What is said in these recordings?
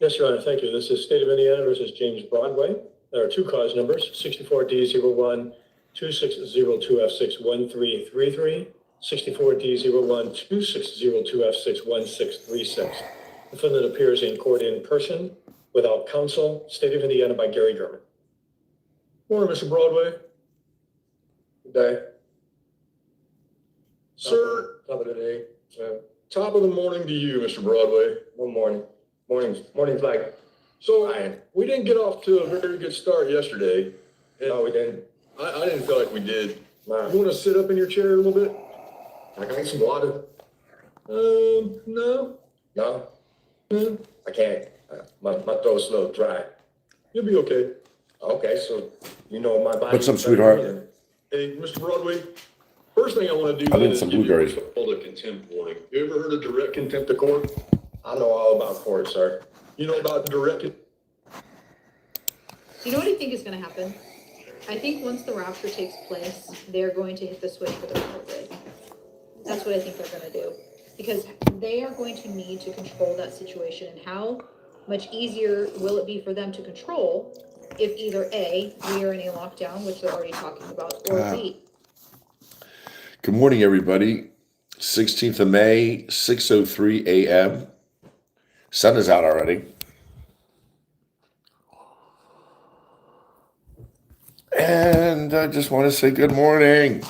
Yes, Your Honor, thank you. This is State of Indiana versus James Broadway. There are two cause numbers, 64D01 2602F61333, 64D01 2602F61636. Defendant appears in court in person, without counsel. State of Indiana by Gary German. Morning, Mr. Broadway. Good day. Sir, Top of the day. top of the morning to you, Mr. Broadway. Good morning. Morning flag. So, Ryan. we didn't get off to a very good start yesterday. No, we didn't. I didn't feel like we did. No. You want to sit up in your chair a little bit? I can get some water. No. No, I can't. My throat's a little dry. You'll be okay. Okay, so you know my body. What's up, sweetheart? Hey, Mr. Broadway, first thing I want to do I think is some give you blueberries. what's called a contempt warning. You ever heard of direct contempt of court? I know all about court, sir. You know about direct You know what I think is going to happen? I think once the rapture takes place, they're going to hit the switch for the COVID. That's what I think they're going to do. Because they are going to need to control that situation. And how much easier will it be for them to control if either A, we are in a lockdown, which they're already talking about, or B. Good morning, everybody. 16th of May, 6:03 a.m. Sun is out already. And I just want to say good morning.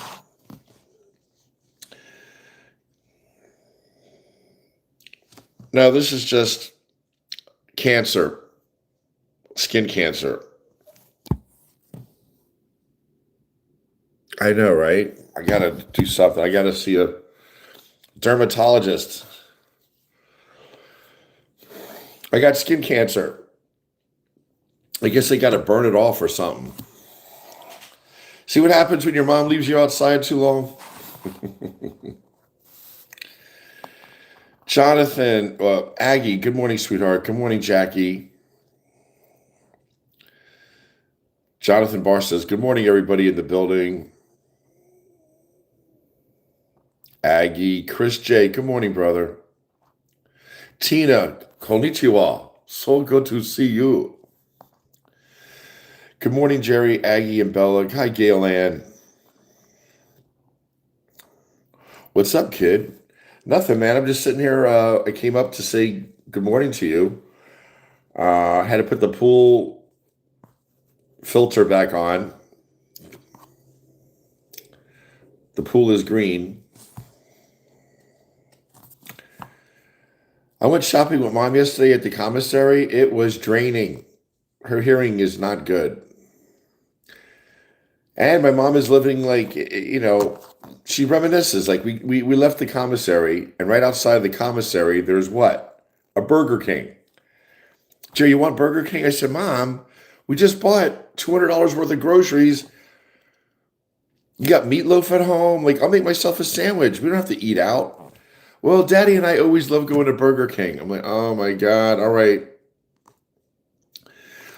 Now, this is just cancer, skin cancer. I know, right? I got to do something. I got to see a dermatologist. I got skin cancer. I guess they got to burn it off or something. See what happens when your mom leaves you outside too long? Jonathan, Aggie, good morning, sweetheart. Good morning, Jackie. Jonathan Barr says, good morning, everybody in the building. Aggie, Chris J, good morning, brother. Tina, konnichiwa. So good to see you. Good morning, Jerry, Aggie, and Bella. Hi, Gail Ann. What's up, kid? Nothing, man. I'm just sitting here. I came up to say good morning to you. I had to put the pool filter back on. The pool is green. I went shopping with Mom yesterday at the commissary. It was draining. Her hearing is not good. And my mom is living like, she reminisces. Like we left the commissary, and right outside the commissary, there's what? A Burger King. Jerry, you want Burger King? I said, Mom, we just bought $200 worth of groceries. You got meatloaf at home? Like, I'll make myself a sandwich. We don't have to eat out. Well, Daddy and I always love going to Burger King. I'm like, oh my God, all right.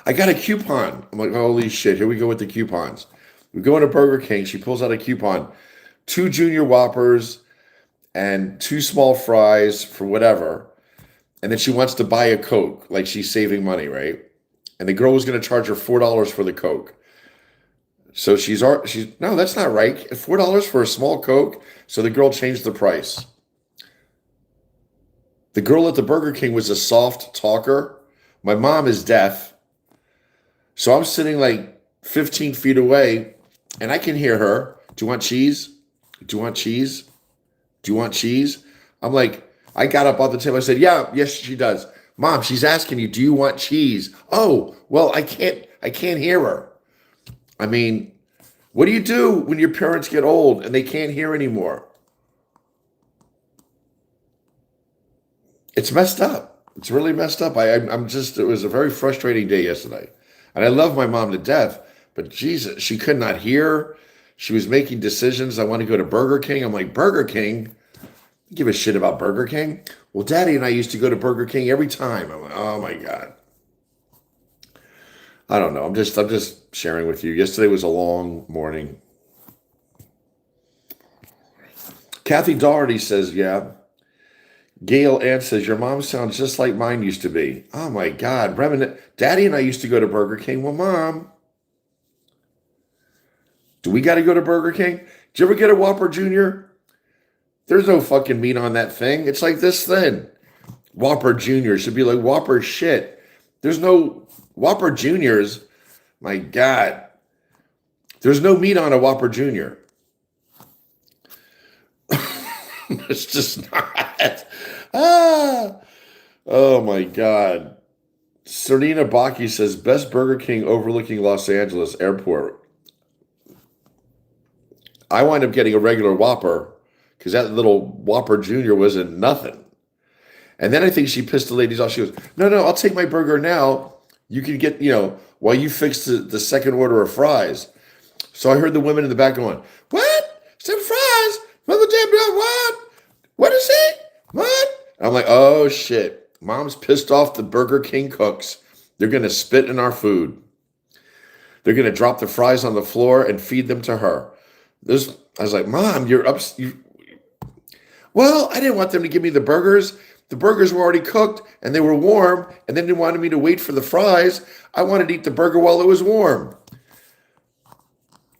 I got a coupon. I'm like, holy shit, here we go with the coupons. We go into Burger King. She pulls out a coupon. 2 Junior Whoppers and 2 small fries for whatever. And then she wants to buy a Coke. Like she's saving money, right? And the girl was going to charge her $4 for the Coke. So she's no, that's not right. $4 for a small Coke. So the girl changed the price. The girl at the Burger King was a soft talker. My mom is deaf. So I'm sitting like 15 feet away. And I can hear her. Do you want cheese? Do you want cheese? Do you want cheese? I'm like, I got up off the table. I said, yes, she does. Mom, she's asking you, do you want cheese? Oh, well, I can't hear her. I mean, what do you do when your parents get old and they can't hear anymore? It's messed up. It's really messed up. It was a very frustrating day yesterday. And I love my mom to death. But Jesus, she could not hear. She was making decisions. I want to go to Burger King. I'm like, Burger King? I give a shit about Burger King. Well, Daddy and I used to go to Burger King every time. I'm like, oh my God. I don't know. I'm just sharing with you. Yesterday was a long morning. Kathy Doherty says, yeah. Gail Ann says, your mom sounds just like mine used to be. Oh my God. Daddy and I used to go to Burger King. Well, Mom, do we got to go to Burger King? Did you ever get a Whopper Jr.? There's no fucking meat on that thing. It's like this thin. Whopper Jr. should be like Whopper shit. There's no Whopper Juniors. My God. There's no meat on a Whopper Jr. It's just not. Oh my God. Serena Baki says, best Burger King overlooking Los Angeles airport. I wind up getting a regular Whopper because that little Whopper Jr. wasn't nothing. And then I think she pissed the ladies off. She goes, no, I'll take my burger now. You can get, while you fix the second order of fries. So I heard the women in the back going, what? Some fries? What? What is it? What? I'm like, oh shit. Mom's pissed off the Burger King cooks. They're going to spit in our food. They're going to drop the fries on the floor and feed them to her. I was like, Mom, you're up. Well, I didn't want them to give me the burgers. The burgers were already cooked and they were warm, and then they wanted me to wait for the fries. I wanted to eat the burger while it was warm.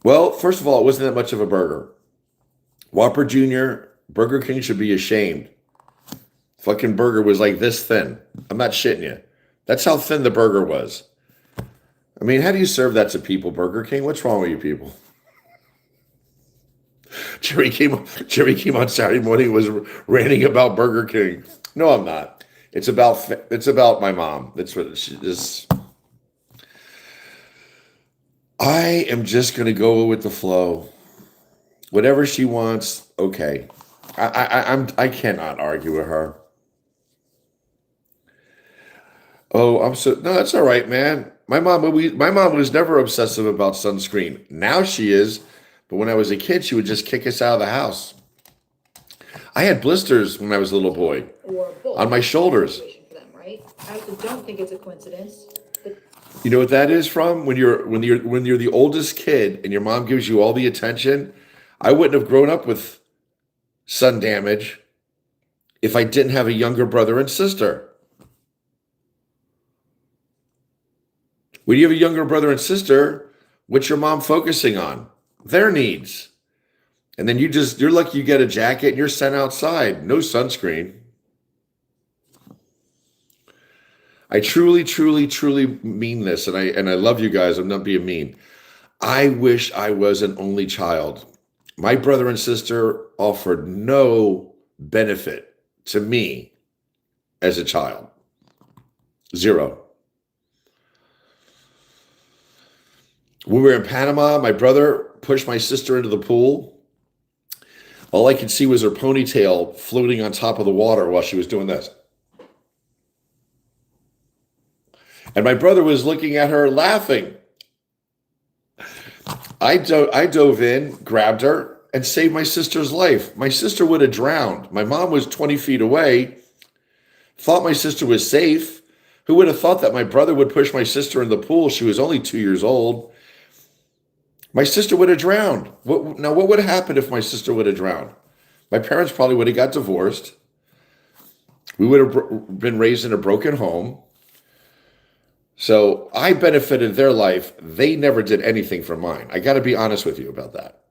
Well, first of all, it wasn't that much of a burger. Whopper Jr., Burger King should be ashamed. Fucking burger was like this thin. I'm not shitting you. That's how thin the burger was. I mean, how do you serve that to people, Burger King? What's wrong with you people? Jerry came on Saturday morning and was ranting about Burger King. No, I'm not. It's about my mom. That's what she is. I am just going to go with the flow. Whatever she wants, okay. I cannot argue with her. Oh, no, that's all right, man. My mom was never obsessive about sunscreen. Now she is, but when I was a kid, she would just kick us out of the house. I had blisters when I was a little boy on my shoulders. For them, right? I also don't think it's a coincidence. You know what that is from? When you're the oldest kid and your mom gives you all the attention. I wouldn't have grown up with sun damage if I didn't have a younger brother and sister. When you have a younger brother and sister, what's your mom focusing on? Their needs. And then you're lucky you get a jacket and you're sent outside. No sunscreen. I truly, truly, truly mean this, and I love you guys. I'm not being mean. I wish I was an only child. My brother and sister offered no benefit to me as a child. Zero. When we were in Panama, my brother pushed my sister into the pool. All I could see was her ponytail floating on top of the water while she was doing this. And my brother was looking at her laughing. I dove in, grabbed her, and saved my sister's life. My sister would have drowned. My mom was 20 feet away, thought my sister was safe. Who would have thought that my brother would push my sister in the pool? She was only 2 years old. My sister would have drowned. What would have happened if my sister would have drowned? My parents probably would have got divorced. We would have been raised in a broken home. So I benefited their life. They never did anything for mine. I got to be honest with you about that.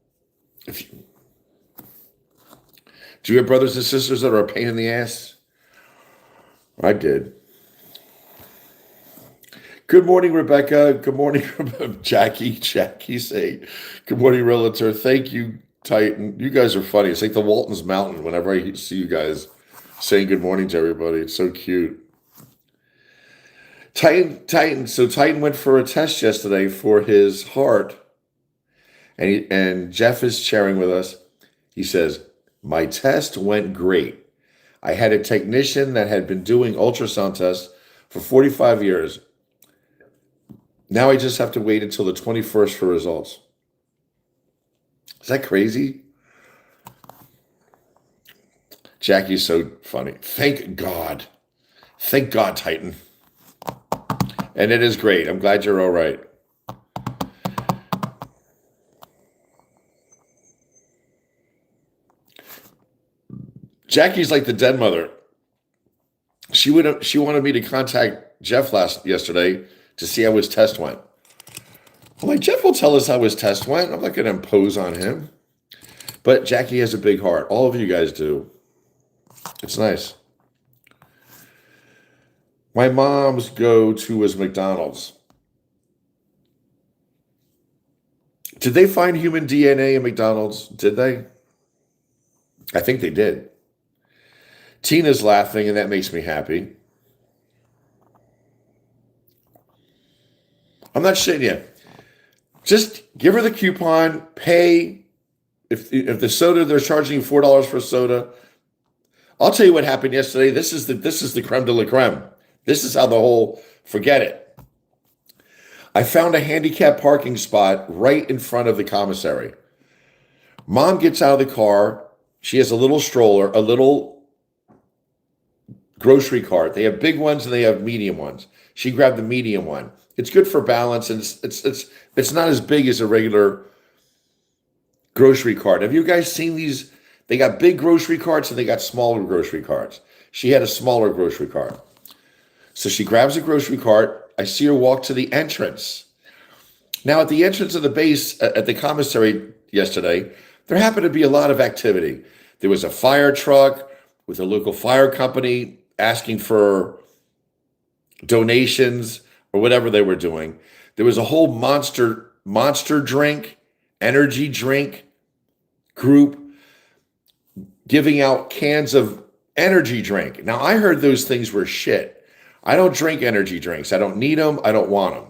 Do you have brothers and sisters that are a pain in the ass? I did. Good morning, Rebecca. Good morning, Jackie. Jackie say, good morning, Realtor. Thank you, Titan. You guys are funny. It's like the Walton's Mountain whenever I see you guys saying good morning to everybody. It's so cute. Titan. So Titan went for a test yesterday for his heart. And Jeff is sharing with us. He says, my test went great. I had a technician that had been doing ultrasound tests for 45 years. Now I just have to wait until the 21st for results. Is that crazy? Jackie's so funny. Thank God. Thank God, Titan. And it is great. I'm glad you're all right. Jackie's like the dead mother. She wanted me to contact Jeff yesterday to see how his test went. I'm like, Jeff will tell us how his test went. I'm not going to impose on him. But Jackie has a big heart. All of you guys do. It's nice. My mom's go-to was McDonald's. Did they find human DNA in McDonald's? Did they? I think they did. Tina's laughing, and that makes me happy. I'm not shitting you. Just give her the coupon, pay. If the soda, they're charging you $4 for a soda. I'll tell you what happened yesterday. This is the creme de la creme. This is how forget it. I found a handicapped parking spot right in front of the commissary. Mom gets out of the car. She has a little stroller, a little grocery cart. They have big ones and they have medium ones. She grabbed the medium one. It's good for balance, and it's not as big as a regular grocery cart. Have you guys seen these? They got big grocery carts and they got smaller grocery carts. She had a smaller grocery cart. So she grabs a grocery cart. I see her walk to the entrance. Now, at the entrance of the base at the commissary yesterday, there happened to be a lot of activity. There was a fire truck with a local fire company asking for donations or whatever they were doing. There was a whole monster drink, energy drink group giving out cans of energy drink. Now, I heard those things were shit. I don't drink energy drinks. I don't need them. I don't want them.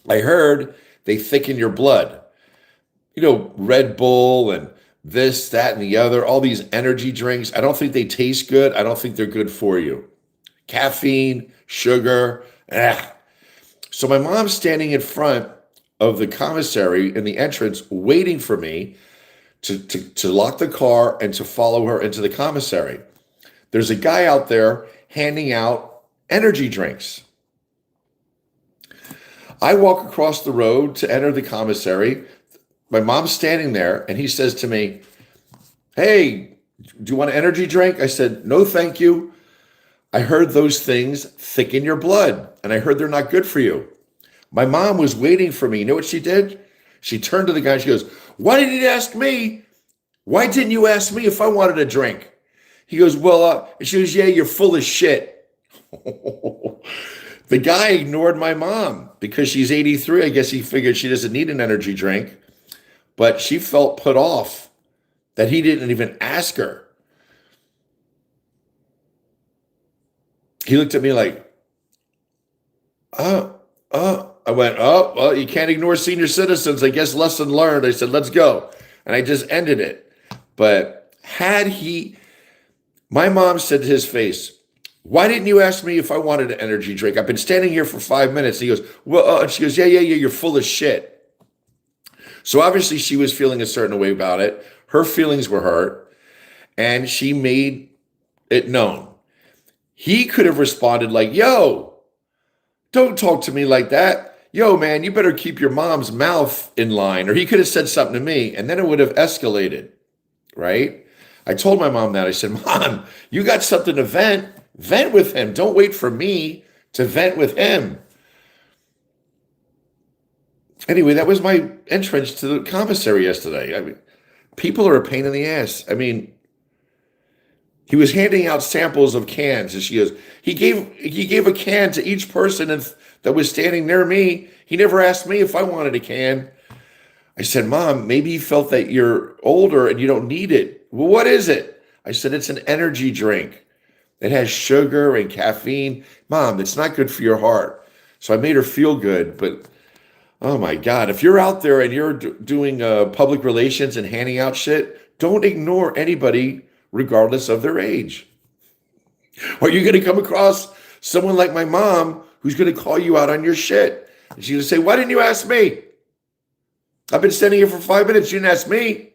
I heard they thicken your blood. You know, Red Bull and this, that, and the other, all these energy drinks. I don't think they taste good. I don't think they're good for you. Caffeine, sugar, So my mom's standing in front of the commissary in the entrance waiting for me to lock the car and to follow her into the commissary. There's a guy out there handing out energy drinks. I walk across the road to enter the commissary. My mom's standing there, and he says to me, "Hey, do you want an energy drink?" I said, "No, thank you. I heard those things thicken your blood, and I heard they're not good for you." My mom was waiting for me. You know what she did? She turned to the guy and she goes, "Why didn't you ask me? Why didn't you ask me if I wanted a drink?" He goes, and she goes, "Yeah, you're full of shit." The guy ignored my mom because she's 83. I guess he figured she doesn't need an energy drink, but she felt put off that he didn't even ask her. He looked at me like, I went, "Oh, well, you can't ignore senior citizens. I guess lesson learned." I said, "Let's go." And I just ended it. But my mom said to his face, "Why didn't you ask me if I wanted an energy drink? I've been standing here for 5 minutes." And he goes, and she goes, yeah, you're full of shit." So obviously she was feeling a certain way about it. Her feelings were hurt, and she made it known. He could have responded like, "Yo, don't talk to me like that. Yo, man, you better keep your mom's mouth in line." Or he could have said something to me, and then it would have escalated, right? I told my mom that. I said, "Mom, you got something to vent. Vent with him. Don't wait for me to vent with him." Anyway, that was my entrance to the commissary yesterday. I mean, people are a pain in the ass. I mean, he was handing out samples of cans, and she goes, he gave a can to each person that was standing near me. He never asked me if I wanted a can. I said, "Mom, maybe he felt that you're older and you don't need it." "Well, what is it?" I said, "It's an energy drink. It has sugar and caffeine." "Mom, it's not good for your heart." So I made her feel good. But, oh my God, if you're out there and you're doing public relations and handing out shit, don't ignore anybody regardless of their age. Or you're going to come across someone like my mom who's going to call you out on your shit. And she's going to say, "Why didn't you ask me? I've been standing here for 5 minutes. You didn't ask me."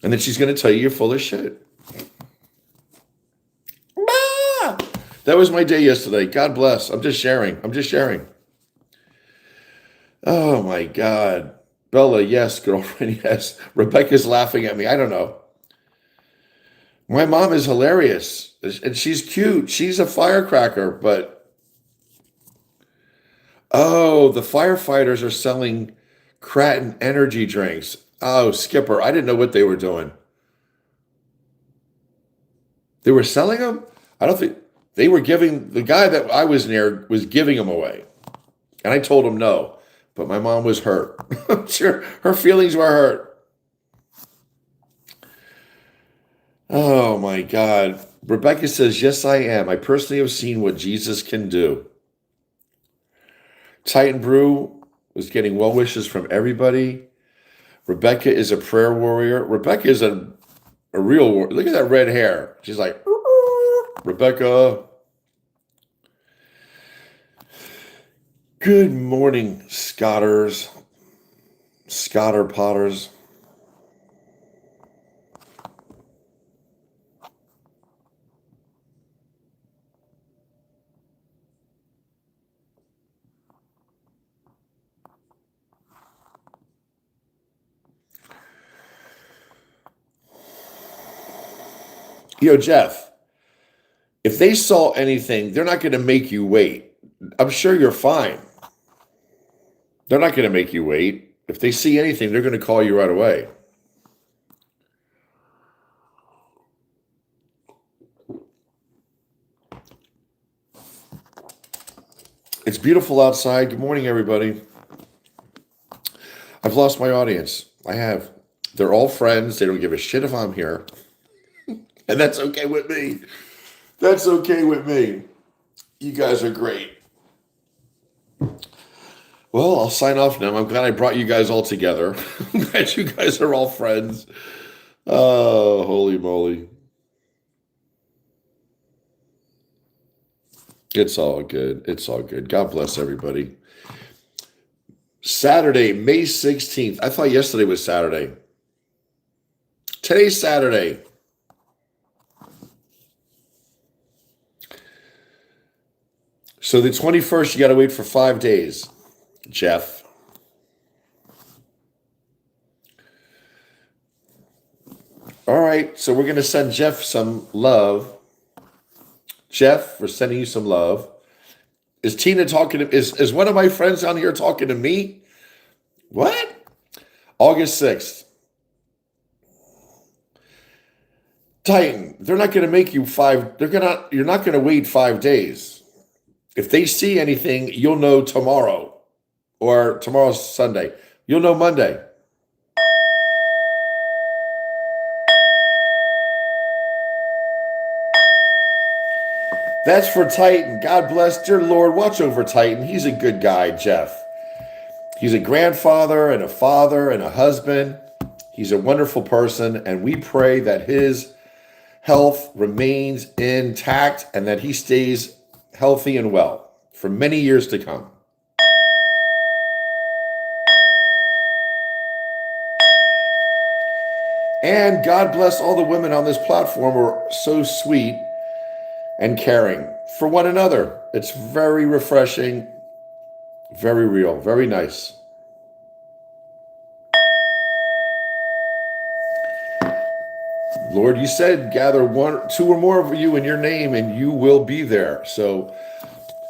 And then she's going to tell you you're full of shit. That was my day yesterday. God bless. I'm just sharing. Oh my God. Bella, yes. Girlfriend, yes. Rebecca's laughing at me. I don't know. My mom is hilarious, and she's cute. She's a firecracker, but oh, the firefighters are selling Kraton energy drinks. Oh, Skipper, I didn't know what they were doing. They were selling them? I don't think they were giving, the guy that I was near was giving them away. And I told him no, but my mom was hurt. I'm sure her feelings were hurt. Oh my God. Rebecca says, yes, I am. I personally have seen what Jesus can do. Titan Brew was getting well wishes from everybody. Rebecca is a prayer warrior. Rebecca is a real warrior. Look at that red hair. She's like, Rebecca. Good morning, Scotters. Scotter Potters. Jeff, if they saw anything, they're not going to make you wait. I'm sure you're fine. They're not going to make you wait. If they see anything, they're going to call you right away. It's beautiful outside. Good morning, everybody. I've lost my audience. I have. They're all friends. They don't give a shit if I'm here. And that's okay with me. That's okay with me. You guys are great. Well, I'll sign off now. I'm glad I brought you guys all together. I'm glad you guys are all friends. Oh, holy moly. It's all good. It's all good. God bless everybody. Saturday, May 16th. I thought yesterday was Saturday. Today's Saturday. So the 21st, you got to wait for 5 days, Jeff. All right, so we're going to send Jeff some love. Jeff, we're sending you some love. Is Tina talking to, is one of my friends on here talking to me? What? August 6th. Titan, they're not going to make you you're not going to wait 5 days. If they see anything, you'll know tomorrow, or tomorrow's Sunday. You'll know Monday. That's for Titan. God bless. Dear Lord, watch over Titan. He's a good guy, Jeff. He's a grandfather and a father and a husband. He's a wonderful person, and we pray that his health remains intact and that he stays healthy and well for many years to come. And God bless all the women on this platform who are so sweet and caring for one another. It's very refreshing, very real, very nice. Lord, you said gather 1, 2 or more of you in your name and you will be there. So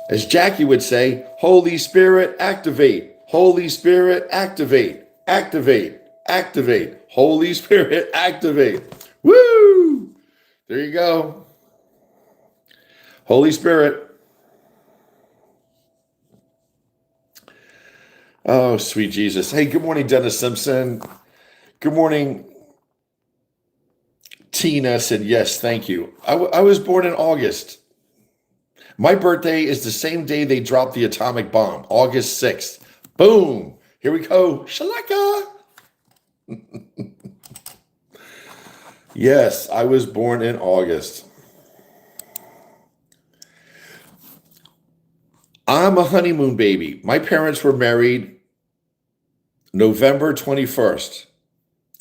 as Jackie would say, Holy Spirit, activate. Holy Spirit, activate. Activate. Activate. Holy Spirit, activate. Woo! There you go. Holy Spirit. Oh, sweet Jesus. Hey, good morning, Dennis Simpson. Good morning. Tina said, yes, thank you. I was born in August. My birthday is the same day they dropped the atomic bomb, August 6th. Boom. Here we go. Shalaka. Yes, I was born in August. I'm a honeymoon baby. My parents were married November 21st.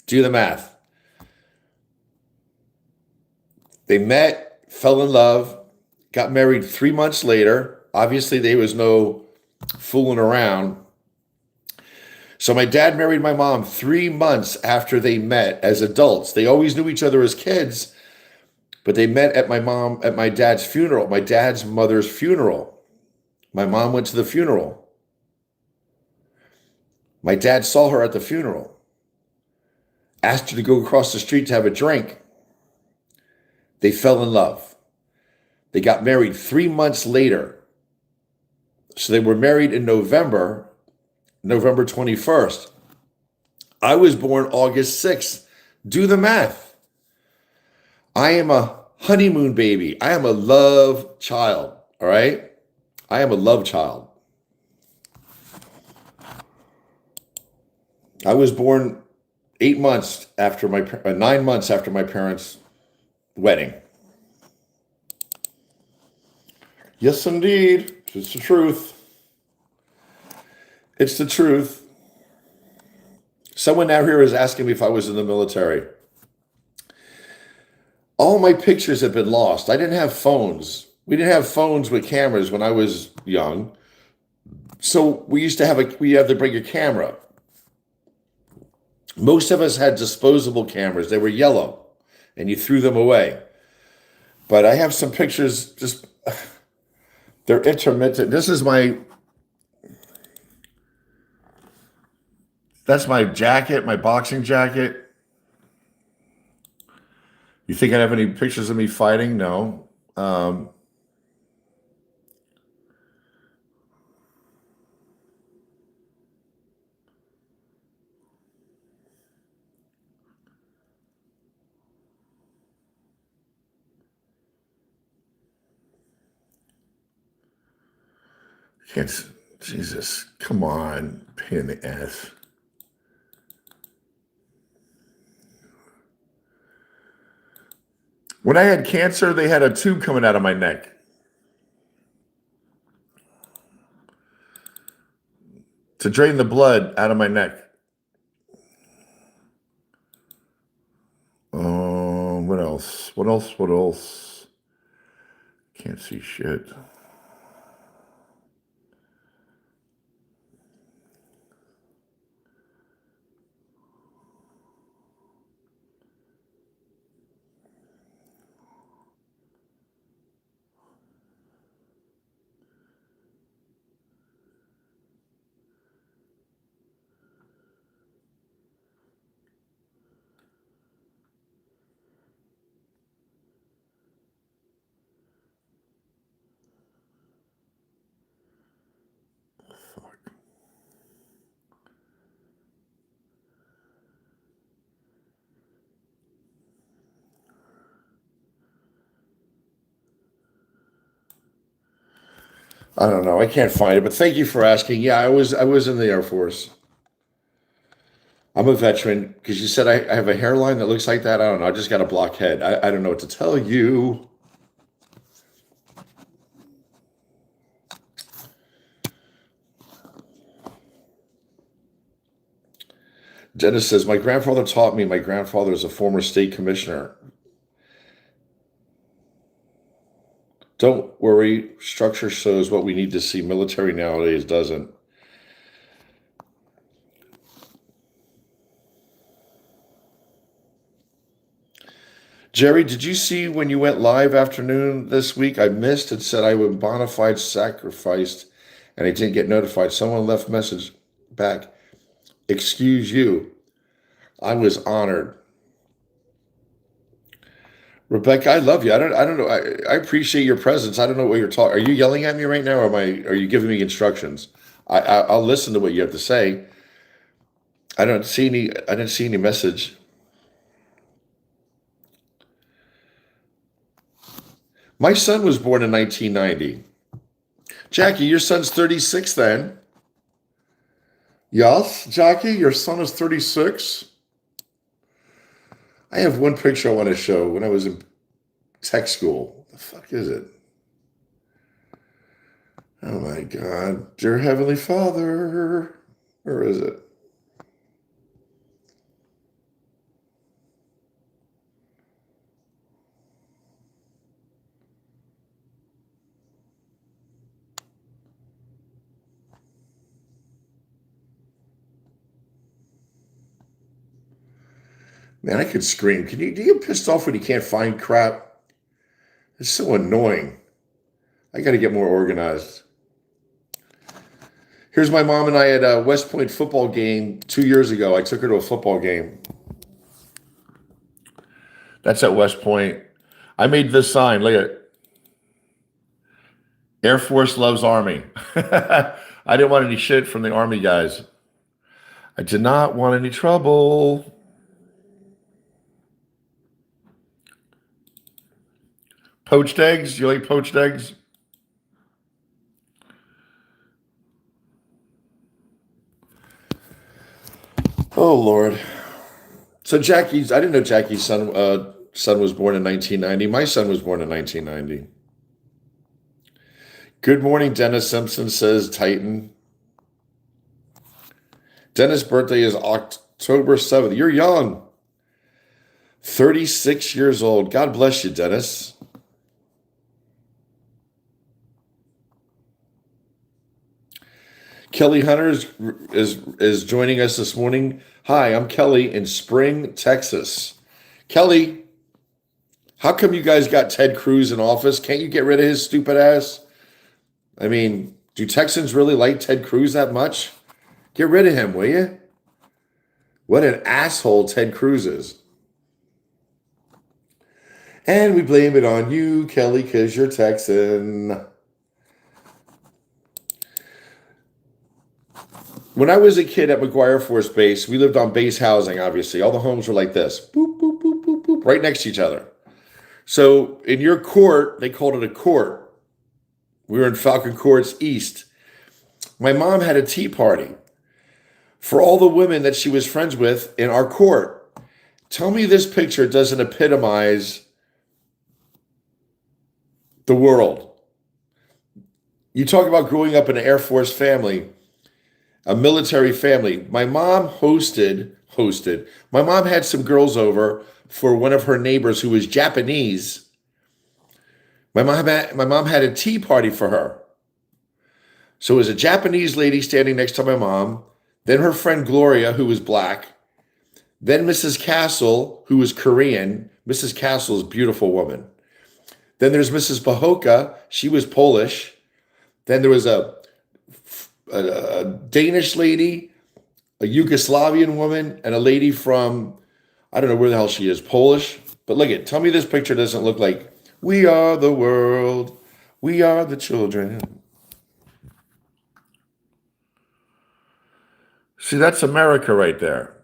Do the math. They met, fell in love, got married 3 months later. Obviously, there was no fooling around. So my dad married my mom 3 months after they met as adults. They always knew each other as kids, But they met at my dad's funeral, my dad's mother's funeral. My mom went to the funeral. My dad saw her at the funeral, asked her to go across the street to have a drink. They fell in love. They got married 3 months later. So they were married in November 21st. I was born August 6th. Do the math. I am a honeymoon baby. I am a love child. All right? I am a love child. I was born 9 months after my parents' wedding. Yes, indeed. It's the truth. It's the truth. Someone now here is asking me if I was in the military. All my pictures have been lost. I didn't have phones. We didn't have phones with cameras when I was young. So we had to bring a camera. Most of us had disposable cameras. They were yellow and you threw them away. But I have some pictures, just, they're intermittent. That's my jacket, my boxing jacket. You think I'd have any pictures of me fighting? No. Jesus, come on, pain in the ass. When I had cancer, they had a tube coming out of my neck. To drain the blood out of my neck. What else? What else? Can't see shit. I don't know. I can't find it, but thank you for asking. Yeah, I was in the Air Force. I'm a veteran because you said I have a hairline that looks like that. I don't know. I just got a block head. I don't know what to tell you. Dennis says, my grandfather taught me. My grandfather is a former state commissioner. Don't worry. Structure shows what we need to see. Military nowadays doesn't. Jerry, did you see when you went live afternoon this week? I missed. It said I was bona fide sacrificed and I didn't get notified. Someone left message back. Excuse you. I was honored. Rebecca, I love you. I don't know. I appreciate your presence. I don't know what you're talking. Are you yelling at me right now, or are you giving me instructions? I'll listen to what you have to say. I didn't see any message. My son was born in 1990. Jackie, your son's 36 then. Yes, Jackie, your son is 36. I have one picture I want to show when I was in tech school. What the fuck is it? Oh my God. Dear Heavenly Father. Where is it? Man, I could scream. Do you get pissed off when you can't find crap? It's so annoying. I got to get more organized. Here's my mom and I at a West Point football game 2 years ago. I took her to a football game. That's at West Point. I made this sign. Look at it. Air Force loves Army. I didn't want any shit from the Army guys. I did not want any trouble. Poached eggs? You like poached eggs? Oh, Lord. So I didn't know Jackie's son was born in 1990. My son was born in 1990. Good morning, Dennis Simpson, says Titan. Dennis' birthday is October 7th. You're young. 36 years old. God bless you, Dennis. Kelly Hunter is joining us this morning. Hi, I'm Kelly in Spring, Texas. Kelly, how come you guys got Ted Cruz in office? Can't you get rid of his stupid ass? I mean, do Texans really like Ted Cruz that much? Get rid of him, will you? What an asshole Ted Cruz is. And we blame it on you, Kelly, because you're Texan. When I was a kid at McGuire Air Force Base, we lived on base housing, obviously. All the homes were like this. Boop, boop, boop, boop, boop, right next to each other. So in your court, they called it a court. We were in Falcon Courts East. My mom had a tea party for all the women that she was friends with in our court. Tell me this picture doesn't epitomize the world. You talk about growing up in an Air Force family, a military family. My mom hosted. My mom had some girls over for one of her neighbors who was Japanese. My mom had a tea party for her. So it was a Japanese lady standing next to my mom, then her friend Gloria, who was black, then Mrs. Castle, who was Korean. Mrs. Castle is a beautiful woman. Then there's Mrs. Bahoka. She was Polish. Then there was a Danish lady, a Yugoslavian woman, and a lady from, I don't know where the hell she is, Polish. But look at, tell me this picture doesn't look like, we are the world, we are the children. See, that's America right there.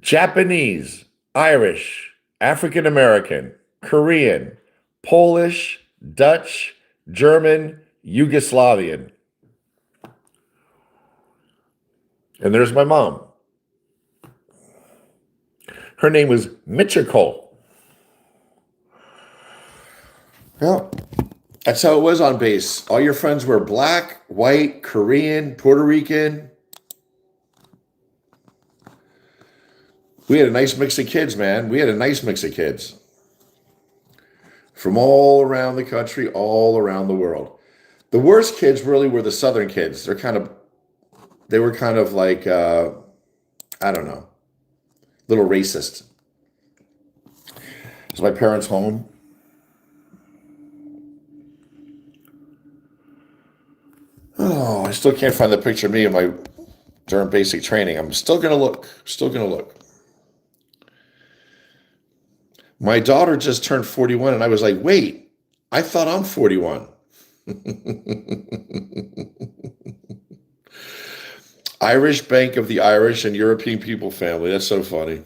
Japanese, Irish, African American, Korean, Polish, Dutch, German, Yugoslavian. And there's my mom. Her name was Michiko. Yeah, that's how it was on base. All your friends were black, white, Korean, Puerto Rican. We had a nice mix of kids, man. We had a nice mix of kids. From all around the country, all around the world. The worst kids really were the Southern kids. They were kind of like, I don't know, little racist. Is my parents home? Oh, I still can't find the picture of me in my during basic training. I'm still gonna look. My daughter just turned 41, and I was like, wait, I thought I'm 41. Irish Bank of the Irish and European People family. That's so funny.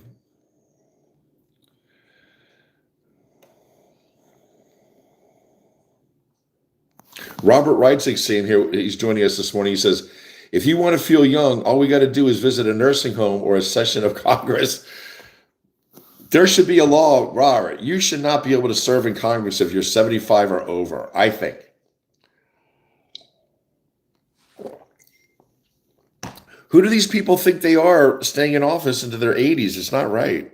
Robert Reitzig's saying here, he's joining us this morning. He says, if you want to feel young, all we got to do is visit a nursing home or a session of Congress. There should be a law, Robert. You should not be able to serve in Congress if you're 75 or over, I think. Who do these people think they are staying in office into their 80s? It's not right.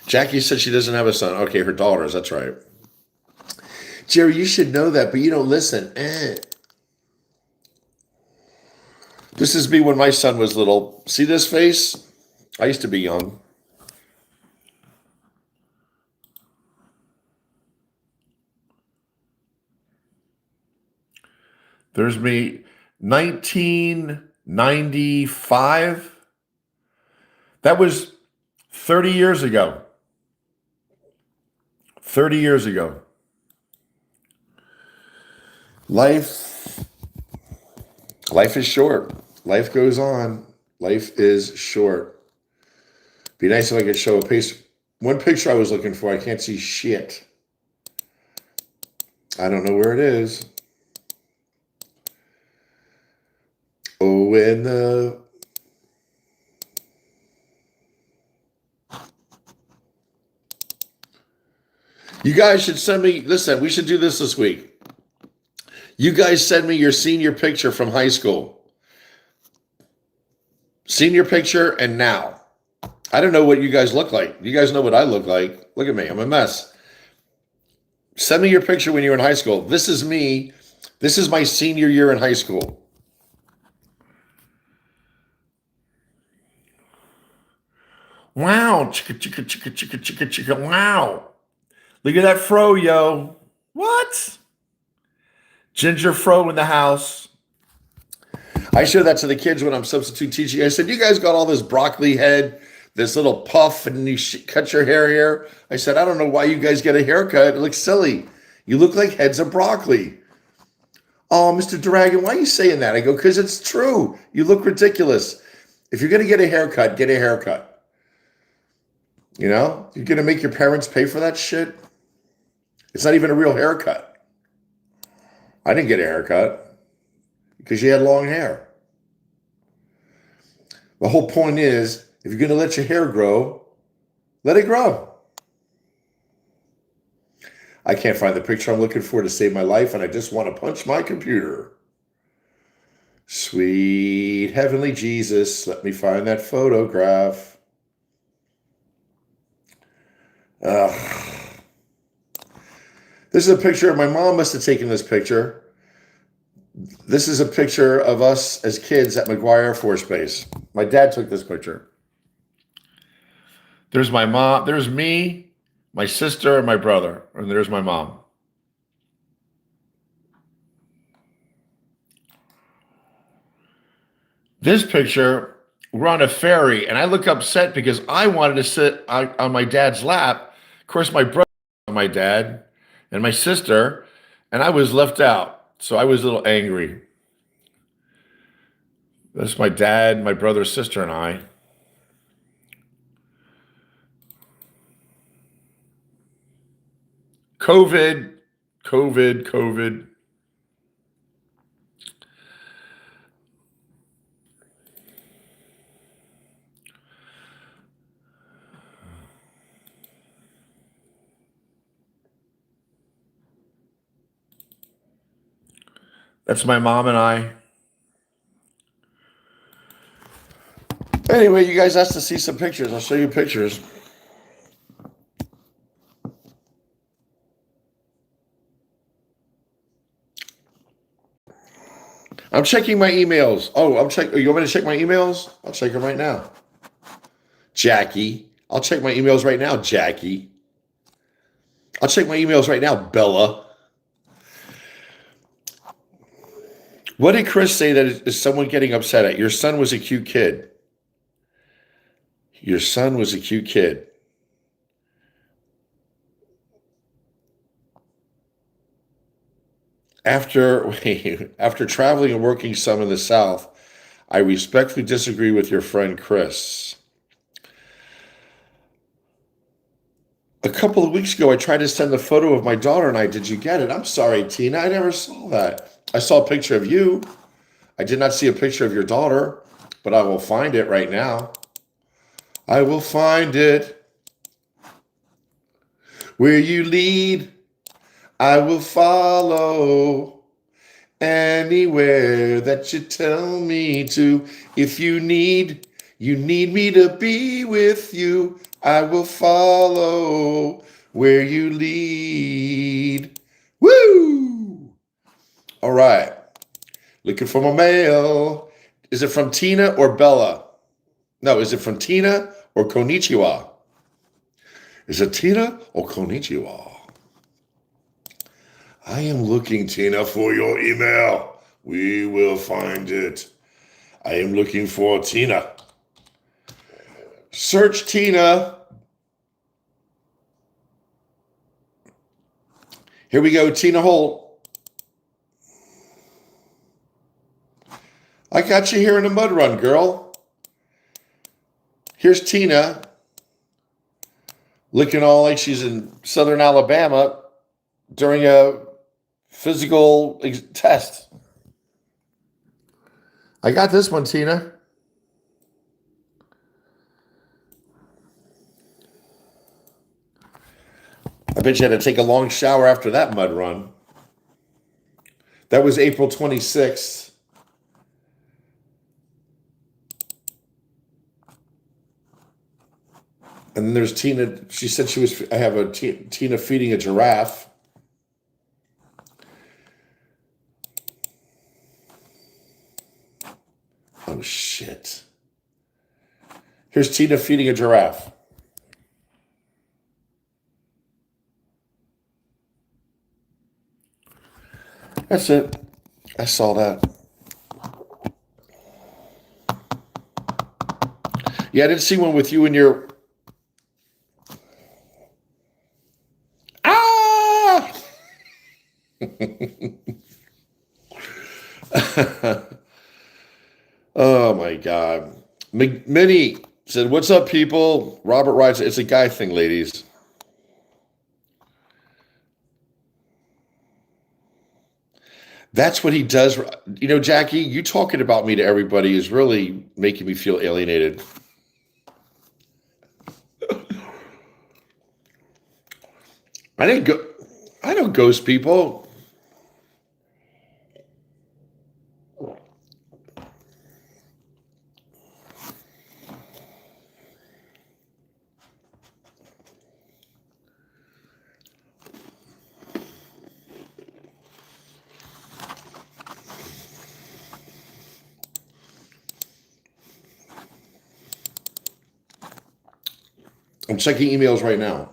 Jackie said she doesn't have a son. Okay, her daughters, that's right. Jerry, you should know that, but you don't listen. This is me when my son was little. See this face? I used to be young. There's me, 1995. That was 30 years ago. 30 years ago. Life is short. Life goes on. Life is short. Be nice if I could show a piece. One picture I was looking for. I can't see shit. I don't know where it is. Oh, and you guys should send me, listen, we should do this week. You guys send me your senior picture from high school. Senior picture and now. I don't know what you guys look like. You guys know what I look like. Look at me. I'm a mess. Send me your picture when you were in high school. This is me. This is my senior year in high school. Wow. Chicka, chicka, chicka, chicka, chicka, chicka. Wow. Look at that fro, yo. What? Ginger fro in the house. I show that to the kids when I'm substitute teaching. I said, you guys got all this broccoli head, this little puff, and you cut your hair here. I said, I don't know why you guys get a haircut. It looks silly. You look like heads of broccoli. Oh, Mr. Dragon, why are you saying that? I go, because it's true. You look ridiculous. If you're going to get a haircut, get a haircut. You know? You're going to make your parents pay for that shit? It's not even a real haircut. I didn't get a haircut because you had long hair. The whole point is, if you're going to let your hair grow, let it grow. I can't find the picture I'm looking for to save my life, and I just want to punch my computer. Sweet heavenly Jesus, let me find that photograph. This is a picture. My mom must have taken this picture. This is a picture of us as kids at McGuire Air Force Base. My dad took this picture. There's my mom. There's me, my sister, and my brother. And there's my mom. This picture, we're on a ferry, and I look upset because I wanted to sit on my dad's lap. Of course, my brother, my dad, and my sister, and I was left out. So I was a little angry. That's my dad, my brother, sister, and I. COVID. That's my mom and I. Anyway, you guys asked to see some pictures. I'll show you pictures. I'm checking my emails. Oh, you want me to check my emails? I'll check them right now. Jackie. I'll check my emails right now, Jackie. I'll check my emails right now, Bella. What did Chris say that is someone getting upset at? Your son was a cute kid. Your son was a cute kid. After traveling and working some in the South, I respectfully disagree with your friend Chris. A couple of weeks ago, I tried to send a photo of my daughter and I. Did you get it? I'm sorry, Tina. I never saw that. I saw a picture of you. I did not see a picture of your daughter, but I will find it right now. I will find it. Where you lead, I will follow. Anywhere that you tell me to. If you need me to be with you, I will follow where you lead. Woo! All right. Looking for my mail. Is it from Tina or Bella? No, is it from Tina or Konnichiwa? Is it Tina or Konnichiwa? I am looking, Tina, for your email. We will find it. I am looking for Tina. Search Tina. Here we go, Tina Holt. I got you here in a mud run, girl. Here's Tina, looking all like she's in southern Alabama during a physical test. I got this one, Tina. I bet you had to take a long shower after that mud run. That was April 26th. And then there's Tina. She said I have a Tina feeding a giraffe. Oh, shit. Here's Tina feeding a giraffe. That's it. I saw that. Yeah, I didn't see one with you and your... Ah! Oh, my God. Minnie said, what's up, people? Robert writes, it's a guy thing, ladies. That's what he does. You know, Jackie, you talking about me to everybody is really making me feel alienated. I don't ghost people. I'm checking emails right now.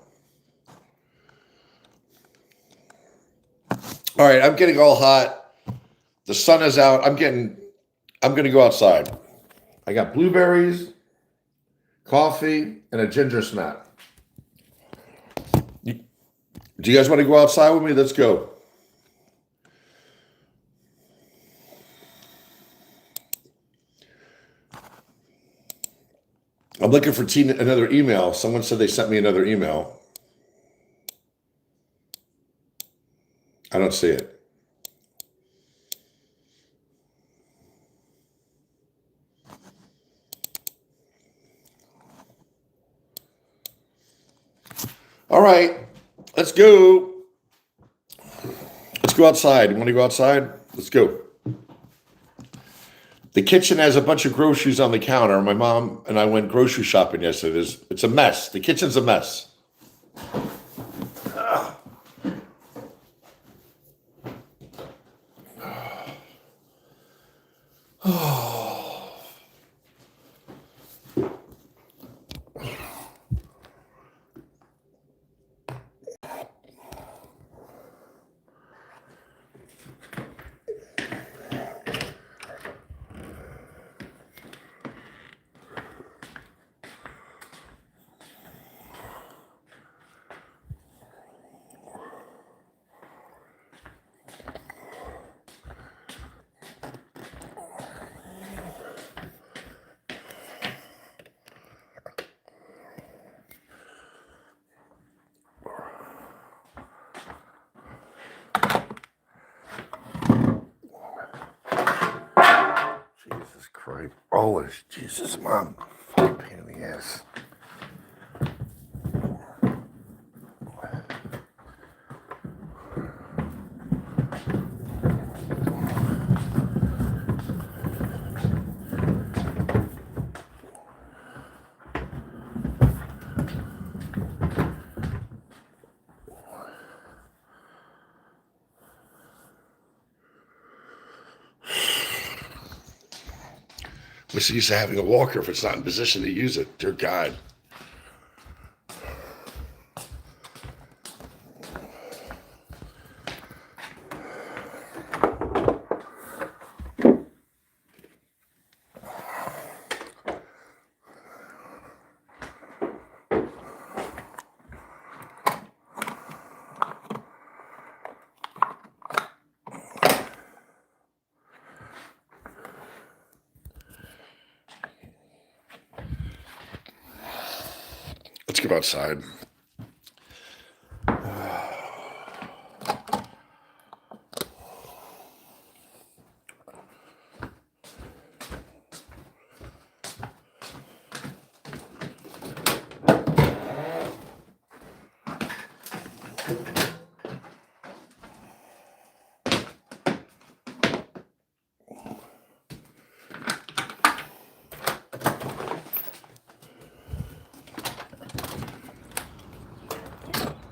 All right, I'm getting all hot. The sun is out. I'm going to go outside. I got blueberries, coffee, and a ginger snap. Do you guys want to go outside with me? Let's go. I'm looking for another email. Someone said they sent me another email. I don't see it. All right, let's go. Let's go outside. You want to go outside? Let's go. The kitchen has a bunch of groceries on the counter. My mom and I went grocery shopping yesterday. It's a mess. The kitchen's a mess. Jesus Christ. Always, Jesus, Mom. Fucking pain in the ass. What's the use of having a walker if it's not in position to use it? Dear God. Let's go outside.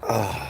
Oh.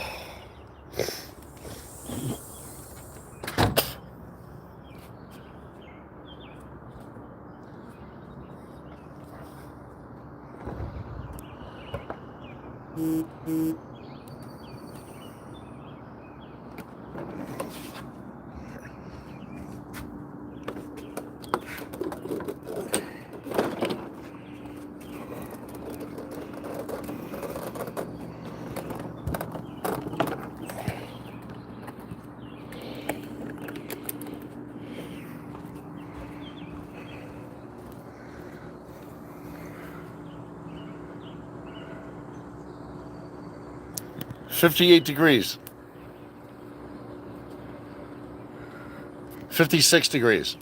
58 degrees. 56 degrees.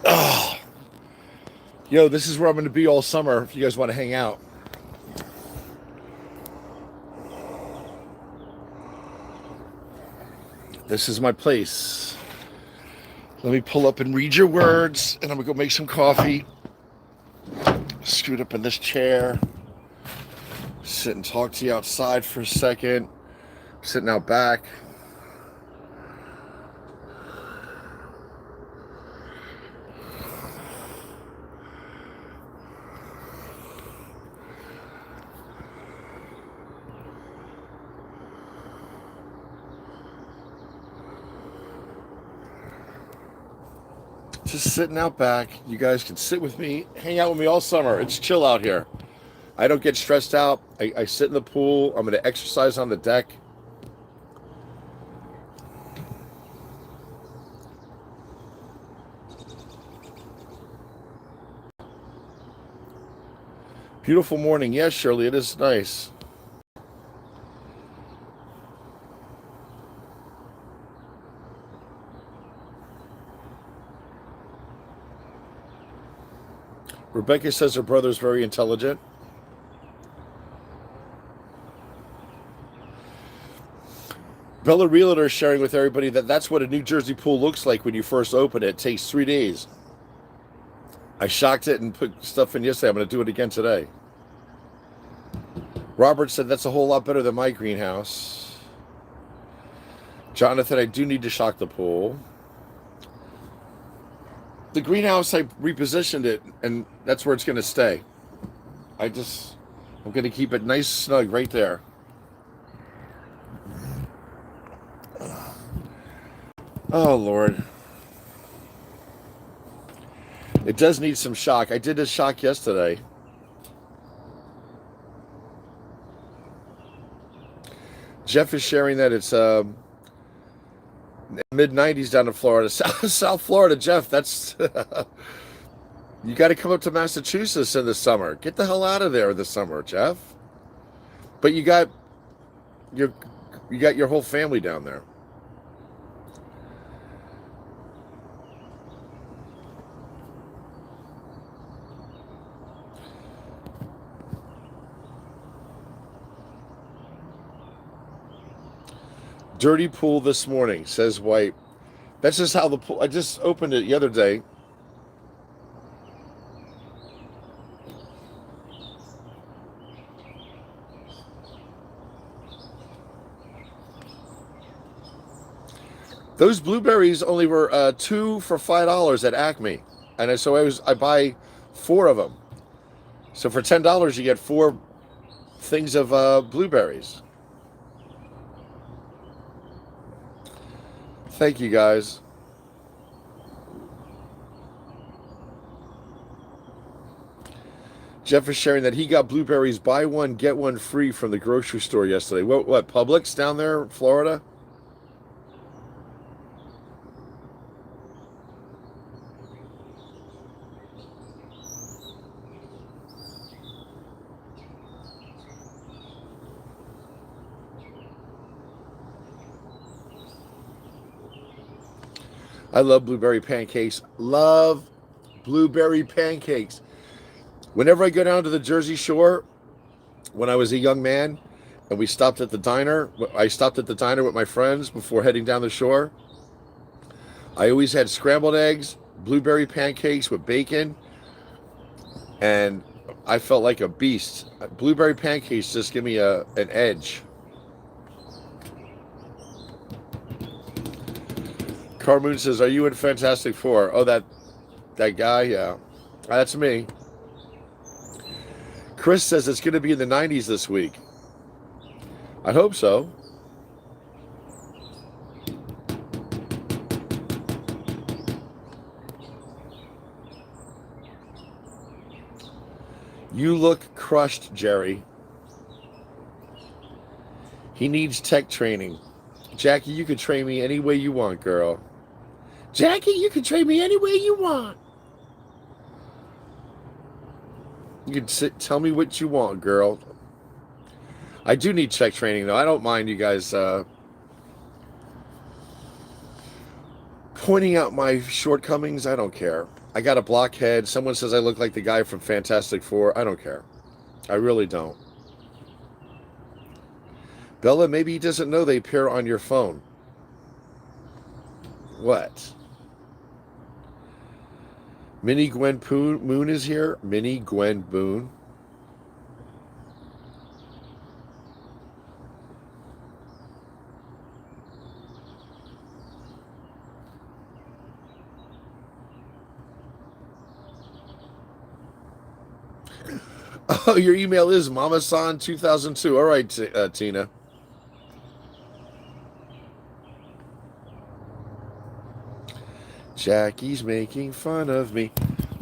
Oh. Yo, this is where I'm going to be all summer if you guys want to hang out. This is my place. Let me pull up and read your words, and I'm going to go make some coffee. Scoot up in this chair. Sit and talk to you outside for a second. Sitting out back. Just sitting out back. You guys can sit with me, hang out with me all summer. It's chill out here. I don't get stressed out. I sit in the pool. I'm going to exercise on the deck. Beautiful morning. Yes, Shirley, it is nice. Rebecca says her brother's very intelligent. Bella Realtor is sharing with everybody that that's what a New Jersey pool looks like when you first open it. It takes 3 days. I shocked it and put stuff in yesterday. I'm going to do it again today. Robert said that's a whole lot better than my greenhouse. Jonathan, I do need to shock the pool. The greenhouse, I repositioned it, and that's where it's going to stay. I'm going to keep it nice, snug right there. Oh, Lord. It does need some shock. I did a shock yesterday. Jeff is sharing that it's mid-90s down in Florida. South Florida, Jeff, that's... You got to come up to Massachusetts in the summer. Get the hell out of there this summer, Jeff. But you got your whole family down there. Dirty pool this morning, says White. That's just how the pool... I just opened it the other day. Those blueberries only were 2 for $5 at Acme, and I buy 4 of them. So for $10, you get 4 things of blueberries. Thank you, guys. Jeff is sharing that he got blueberries buy one get one free from the grocery store yesterday. What Publix down there, Florida? I love blueberry pancakes. Love blueberry pancakes. Whenever I go down to the Jersey Shore, when I was a young man, and we stopped at the diner, I stopped at the diner with my friends before heading down the shore. I always had scrambled eggs, blueberry pancakes with bacon, and I felt like a beast. Blueberry pancakes just give me an edge. Carmoon says, are you in Fantastic Four? Oh, that guy? Yeah. That's me. Chris says it's going to be in the 90s this week. I hope so. You look crushed, Jerry. He needs tech training. Jackie, you can train me any way you want, girl. Jackie, you can train me any way you want. You can tell me what you want, girl. I do need tech training, though. I don't mind you guys pointing out my shortcomings. I don't care. I got a blockhead. Someone says I look like the guy from Fantastic Four. I don't care. I really don't. Bella, maybe he doesn't know they appear on your phone. What? Minnie Gwen Moon is here. Minnie Gwen Boone. Oh, your email is mamasan2002. All right, Tina. Jackie's making fun of me.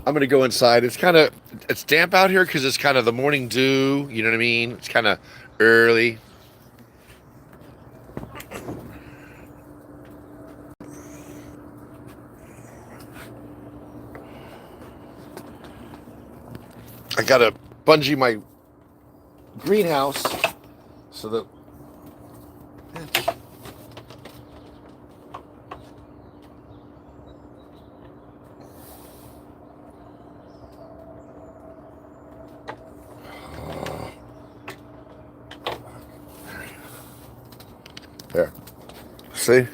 I'm gonna go inside. It's damp out here because it's kind of the morning dew. You know what I mean? It's kind of early. I gotta bungee my greenhouse so that. There. See?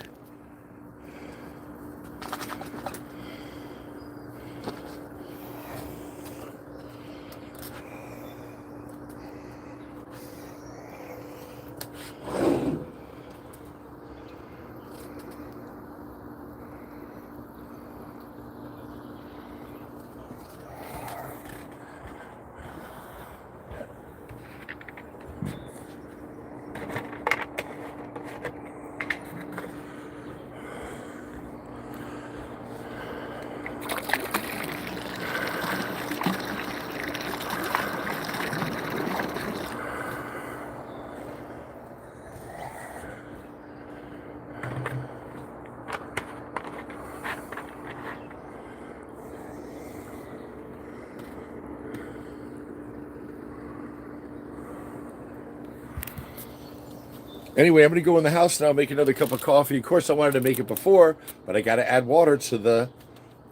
Anyway, I'm going to go in the house now, make another cup of coffee. Of course, I wanted to make it before, but I got to add water to the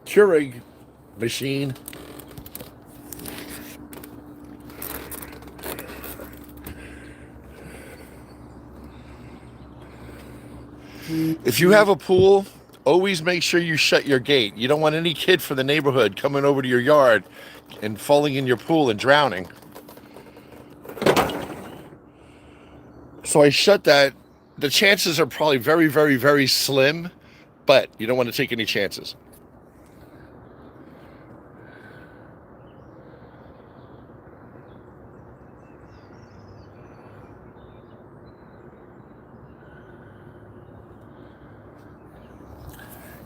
Keurig machine. If you have a pool, always make sure you shut your gate. You don't want any kid from the neighborhood coming over to your yard and falling in your pool and drowning. So I shut that. The chances are probably very, very, very slim, but you don't want to take any chances.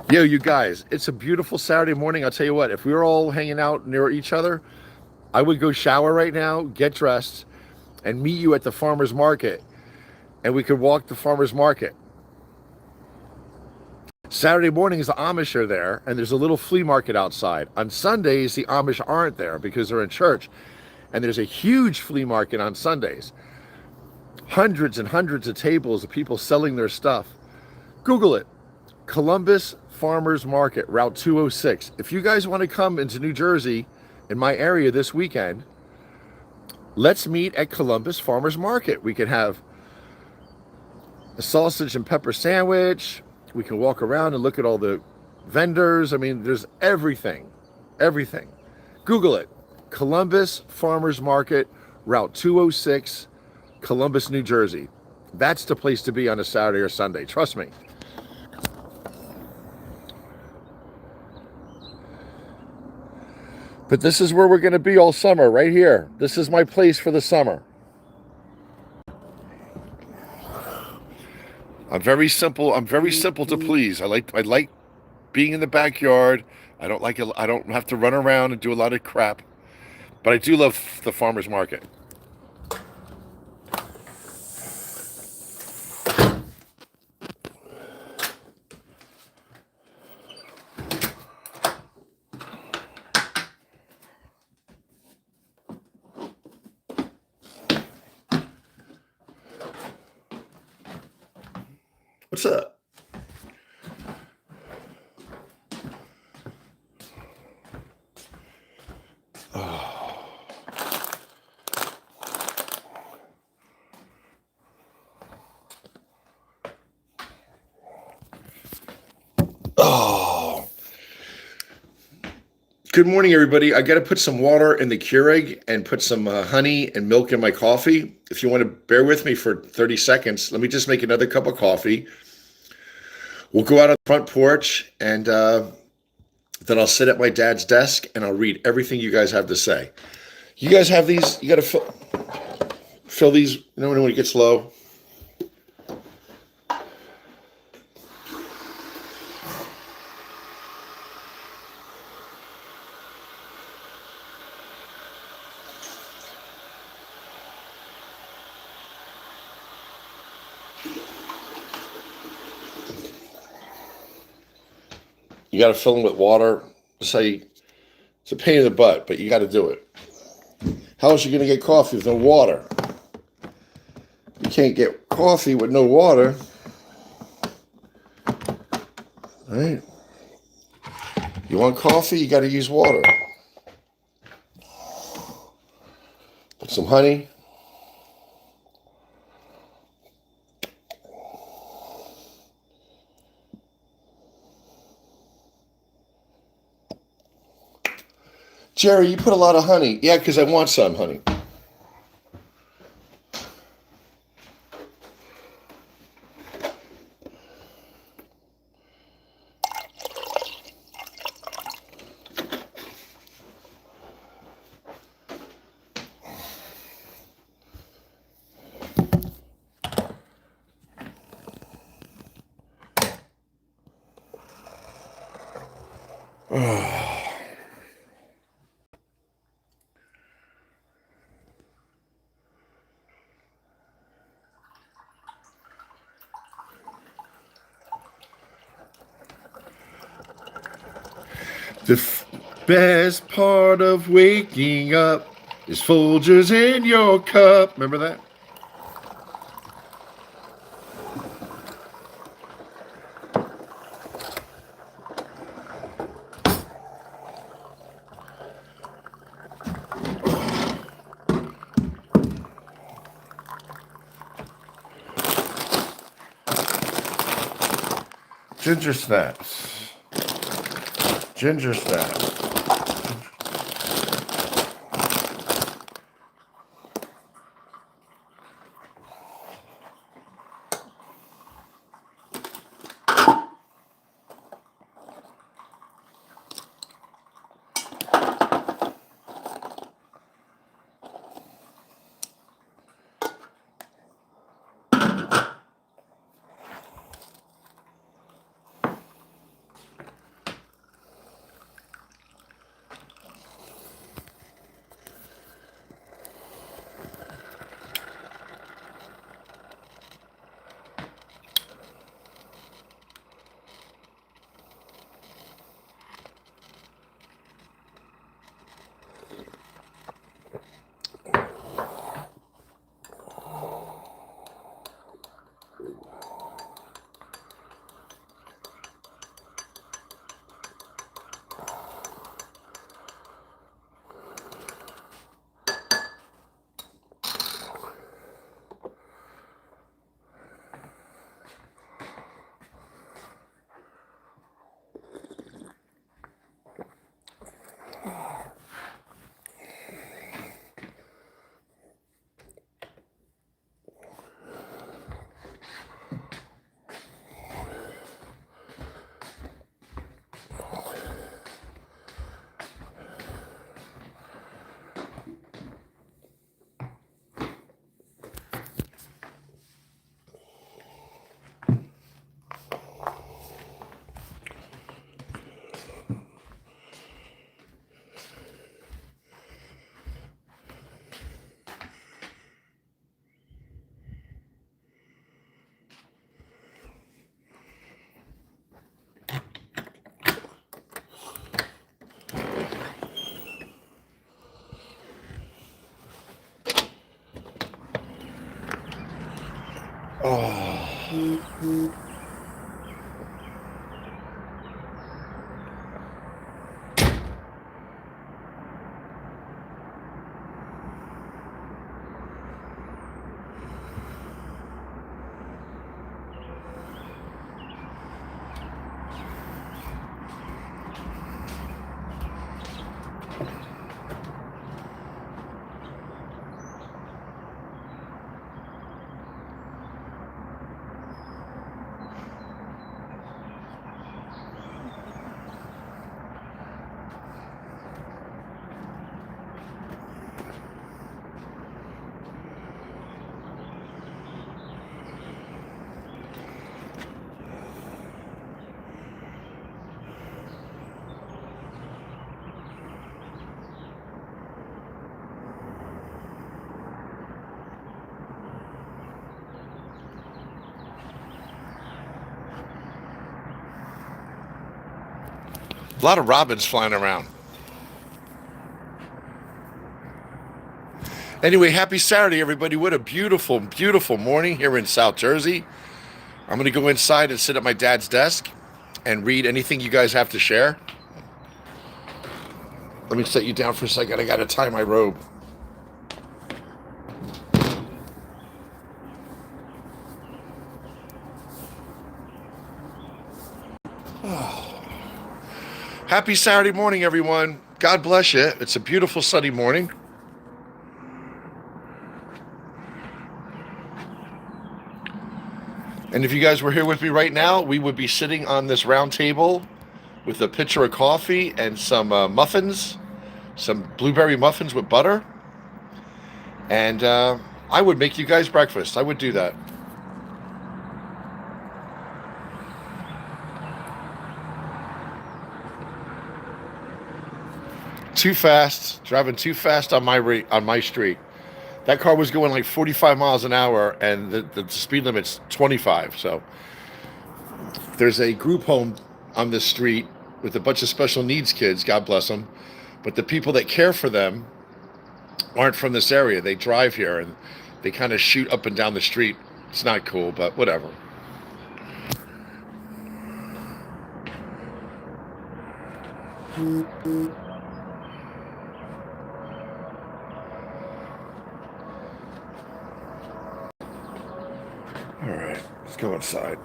Yo, you guys, it's a beautiful Saturday morning. I'll tell you what, if we were all hanging out near each other, I would go shower right now, get dressed, and meet you at the farmer's market. And we could walk the farmer's market. Saturday mornings, the Amish are there, and there's a little flea market outside. On Sundays, the Amish aren't there because they're in church. And there's a huge flea market on Sundays. Hundreds and hundreds of tables of people selling their stuff. Google it. Columbus Farmers Market, Route 206. If you guys want to come into New Jersey, in my area this weekend, let's meet at Columbus Farmers Market. We can have a sausage and pepper sandwich. We can walk around and look at all the vendors. I mean, there's everything. Everything. Google it. Columbus Farmers Market, Route 206, Columbus, New Jersey. That's the place to be on a Saturday or Sunday. Trust me. But this is where we're going to be all summer, right here. This is my place for the summer. I'm very simple. I'm very simple to please. I like being in the backyard. I don't have to run around and do a lot of crap. But I do love the farmer's market. What's up? Oh. Good morning, everybody. I got to put some water in the Keurig and put some honey and milk in my coffee. If you want to bear with me for 30 seconds, let me just make another cup of coffee. We'll go out on the front porch, and then I'll sit at my dad's desk, and I'll read everything you guys have to say. You guys have these? You got to fill these, you know, when it gets low. You got to fill them with water. Say it's a pain in the butt, but you got to do it. How else are you going to get coffee with no water? You can't get coffee with no water. All right? You want coffee, you got to use water. Put some honey. Jerry, you put a lot of honey. Yeah, because I want some honey. The best part of waking up is Folgers in your cup. Remember that? Ginger snaps. Ginger snaps. Oh. A lot of robins flying around. Anyway, happy Saturday, everybody. What a beautiful, beautiful morning here in South Jersey. I'm going to go inside and sit at my dad's desk and read anything you guys have to share. Let me set you down for a second. I got to tie my robe. Happy Saturday morning, everyone. God bless you. It's a beautiful sunny morning. And if you guys were here with me right now, we would be sitting on this round table with a pitcher of coffee and some muffins, some blueberry muffins with butter. And I would make you guys breakfast. I would do that. Too fast, driving too fast on my street. That car was going like 45 miles an hour, and the speed limit's 25. So there's a group home on this street with a bunch of special needs kids, God bless them. But the people that care for them aren't from this area. They drive here, and they kind of shoot up and down the street. It's not cool, but whatever. All right, let's go inside.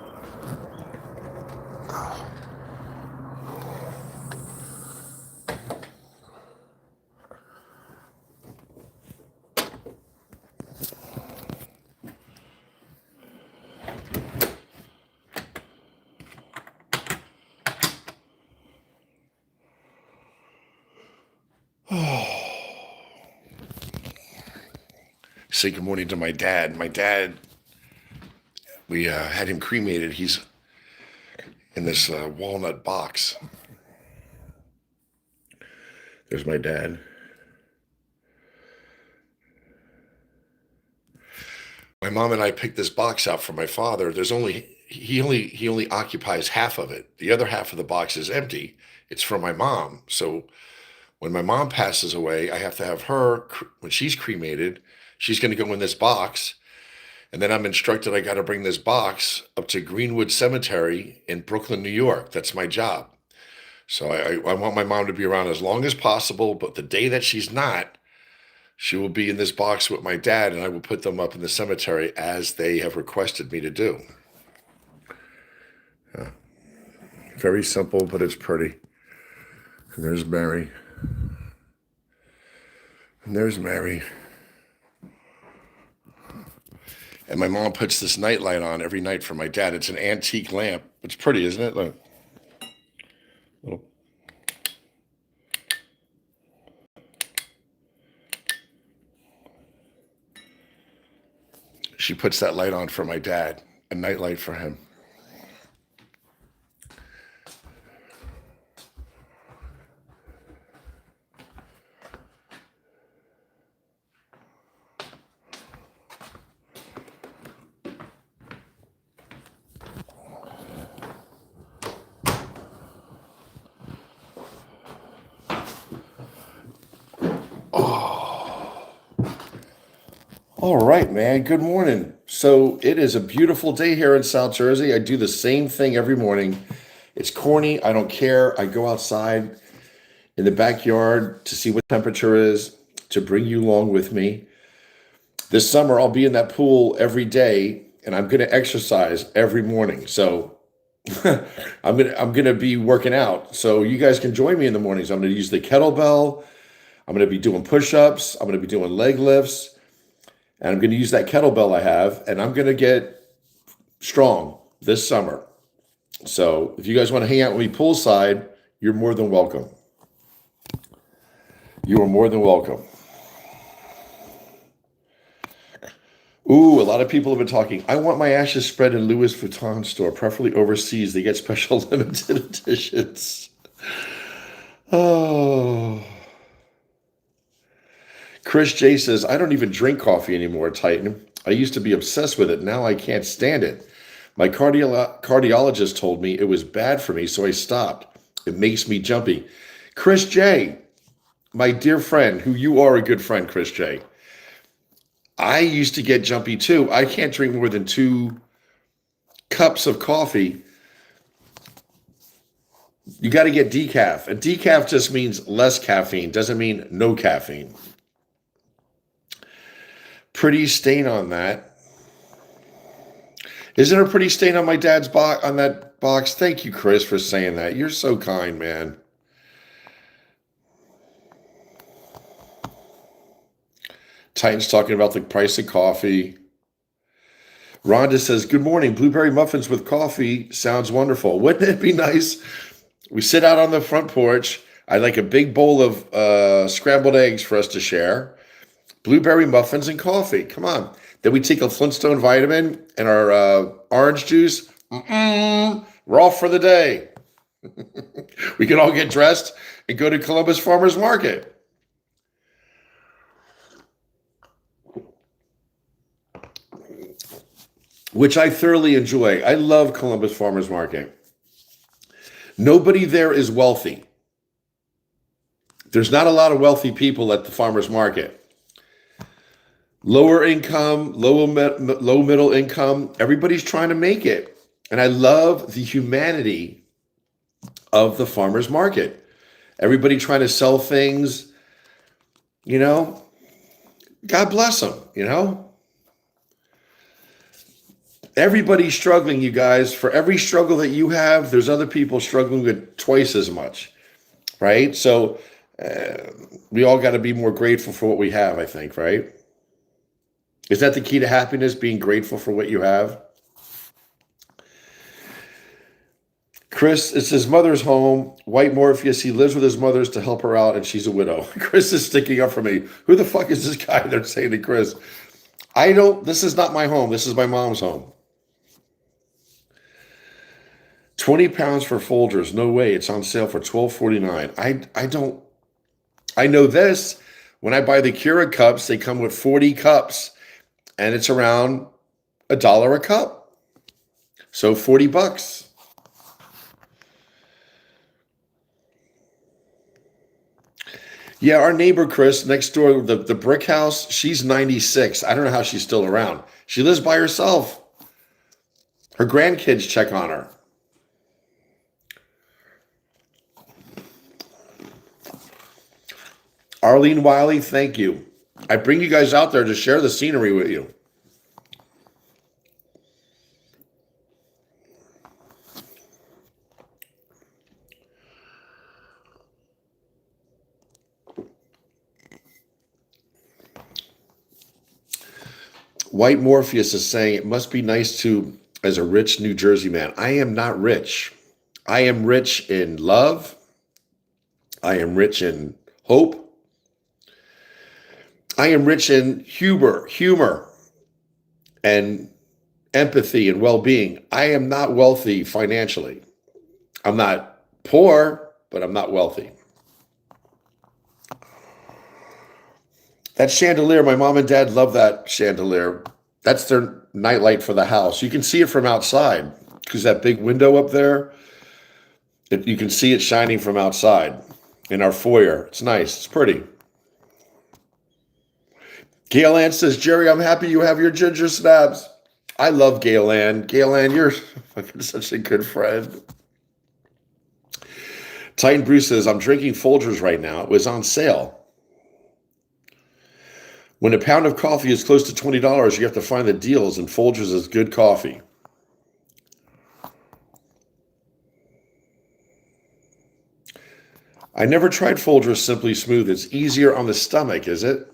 Say good morning to my dad. My dad, we had him cremated. He's in this walnut box. There's my dad. My mom and I picked this box out for my father. He only occupies half of it. The other half of the box is empty. It's for my mom. So when my mom passes away, I have to have her, when she's cremated, she's going to go in this box. And then I'm instructed I got to bring this box up to Greenwood Cemetery in Brooklyn, New York. That's my job. So I want my mom to be around as long as possible. But the day that she's not, she will be in this box with my dad, and I will put them up in the cemetery as they have requested me to do. Very simple, but it's pretty. And there's Mary. And there's Mary. And my mom puts this nightlight on every night for my dad. It's an antique lamp. It's pretty, isn't it? Look. Little. She puts that light on for my dad, a nightlight for him. All right, man. Good morning. So it is a beautiful day here in South Jersey. I do the same thing every morning. It's corny. I don't care. I go outside in the backyard to see what temperature is, to bring you along with me. This summer, I'll be in that pool every day, and I'm going to exercise every morning. So I'm gonna be working out. So you guys can join me in the mornings. I'm going to use the kettlebell. I'm going to be doing push-ups. I'm going to be doing leg lifts. And I'm going to use that kettlebell I have, and I'm going to get strong this summer. So if you guys want to hang out with me poolside, you're more than welcome. You are more than welcome. Ooh, a lot of people have been talking. I want my ashes spread in Louis Vuitton store, preferably overseas. They get special limited editions. Oh. Chris J says, I don't even drink coffee anymore, Titan. I used to be obsessed with it. Now I can't stand it. My cardiologist told me it was bad for me, so I stopped. It makes me jumpy. Chris J, my dear friend, who you are a good friend, Chris J. I used to get jumpy too. I can't drink more than 2 cups of coffee. You got to get decaf. And decaf just means less caffeine, doesn't mean no caffeine. Pretty stain on that. Isn't there a pretty stain on my dad's box, on that box? Thank you, Chris, for saying that. You're so kind, man. Titan's talking about the price of coffee. Rhonda says, good morning. Blueberry muffins with coffee sounds wonderful. Wouldn't it be nice? We sit out on the front porch. I'd like a big bowl of scrambled eggs for us to share. Blueberry muffins and coffee. Come on. Then we take a Flintstone vitamin and our orange juice. We're off for the day. We can all get dressed and go to Columbus Farmers Market. Which I thoroughly enjoy. I love Columbus Farmers Market. Nobody there is wealthy. There's not a lot of wealthy people at the farmers market. Lower income, low middle income, everybody's trying to make it. And I love the humanity of the farmers market. Everybody trying to sell things, you know, God bless them, you know. Everybody's struggling, you guys. For every struggle that you have, there's other people struggling with twice as much, right? So we all got to be more grateful for what we have, I think, right? Is that the key to happiness, being grateful for what you have? Chris, it's his mother's home. White Morpheus, he lives with his mother's to help her out, and she's a widow. Chris is sticking up for me. Who the fuck is this guy? They're saying to Chris. This is not my home. This is my mom's home. 20 pounds for Folgers. No way. It's on sale for $12.49. I know this. When I buy the Keurig cups, they come with 40 cups, and it's around $1 a cup. So $40. Yeah, our neighbor, Chris, next door, the brick house, she's 96. I don't know how she's still around. She lives by herself. Her grandkids check on her. Arlene Wiley, thank you. I bring you guys out there to share the scenery with you. White Morpheus is saying it must be nice to, as a rich New Jersey man. I am not rich. I am rich in love. I am rich in hope. I am rich in humor, and empathy and well-being. I am not wealthy financially. I'm not poor, but I'm not wealthy. That chandelier, my mom and dad love that chandelier. That's their nightlight for the house. You can see it from outside because that big window up there, you can see it shining from outside in our foyer. It's nice. It's pretty. Gail Ann says, Jerry, I'm happy you have your ginger snaps. I love Gail Ann. Gail Ann, you're fucking such a good friend. Titan Bruce says, I'm drinking Folgers right now. It was on sale. When a pound of coffee is close to $20, you have to find the deals, and Folgers is good coffee. I never tried Folgers Simply Smooth. It's easier on the stomach, is it?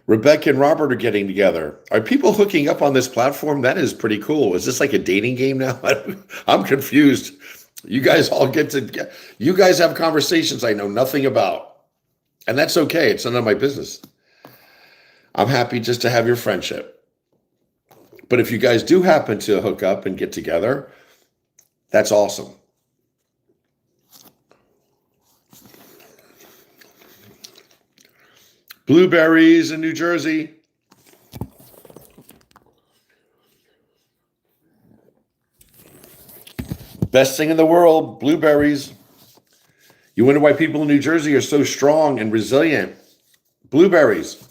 Rebecca and Robert are getting together. Are people hooking up on this platform? That is pretty cool. Is this like a dating game now? I'm confused. You guys all you guys have conversations I know nothing about. And that's okay. It's none of my business. I'm happy just to have your friendship. But if you guys do happen to hook up and get together, that's awesome. Blueberries in New Jersey. Best thing in the world, blueberries. You wonder why people in New Jersey are so strong and resilient. Blueberries.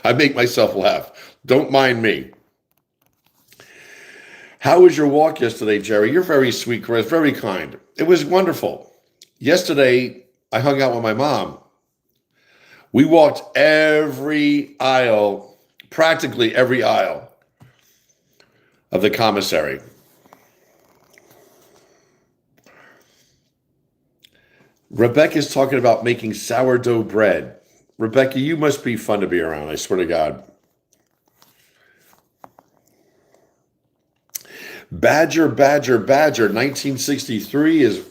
I make myself laugh. Don't mind me. How was your walk yesterday, Jerry? You're very sweet, Chris. Very kind. It was wonderful. Yesterday, I hung out with my mom. We walked every aisle, practically every aisle of the commissary. Rebecca's talking about making sourdough bread. Rebecca, you must be fun to be around, I swear to God. Badger 1963 is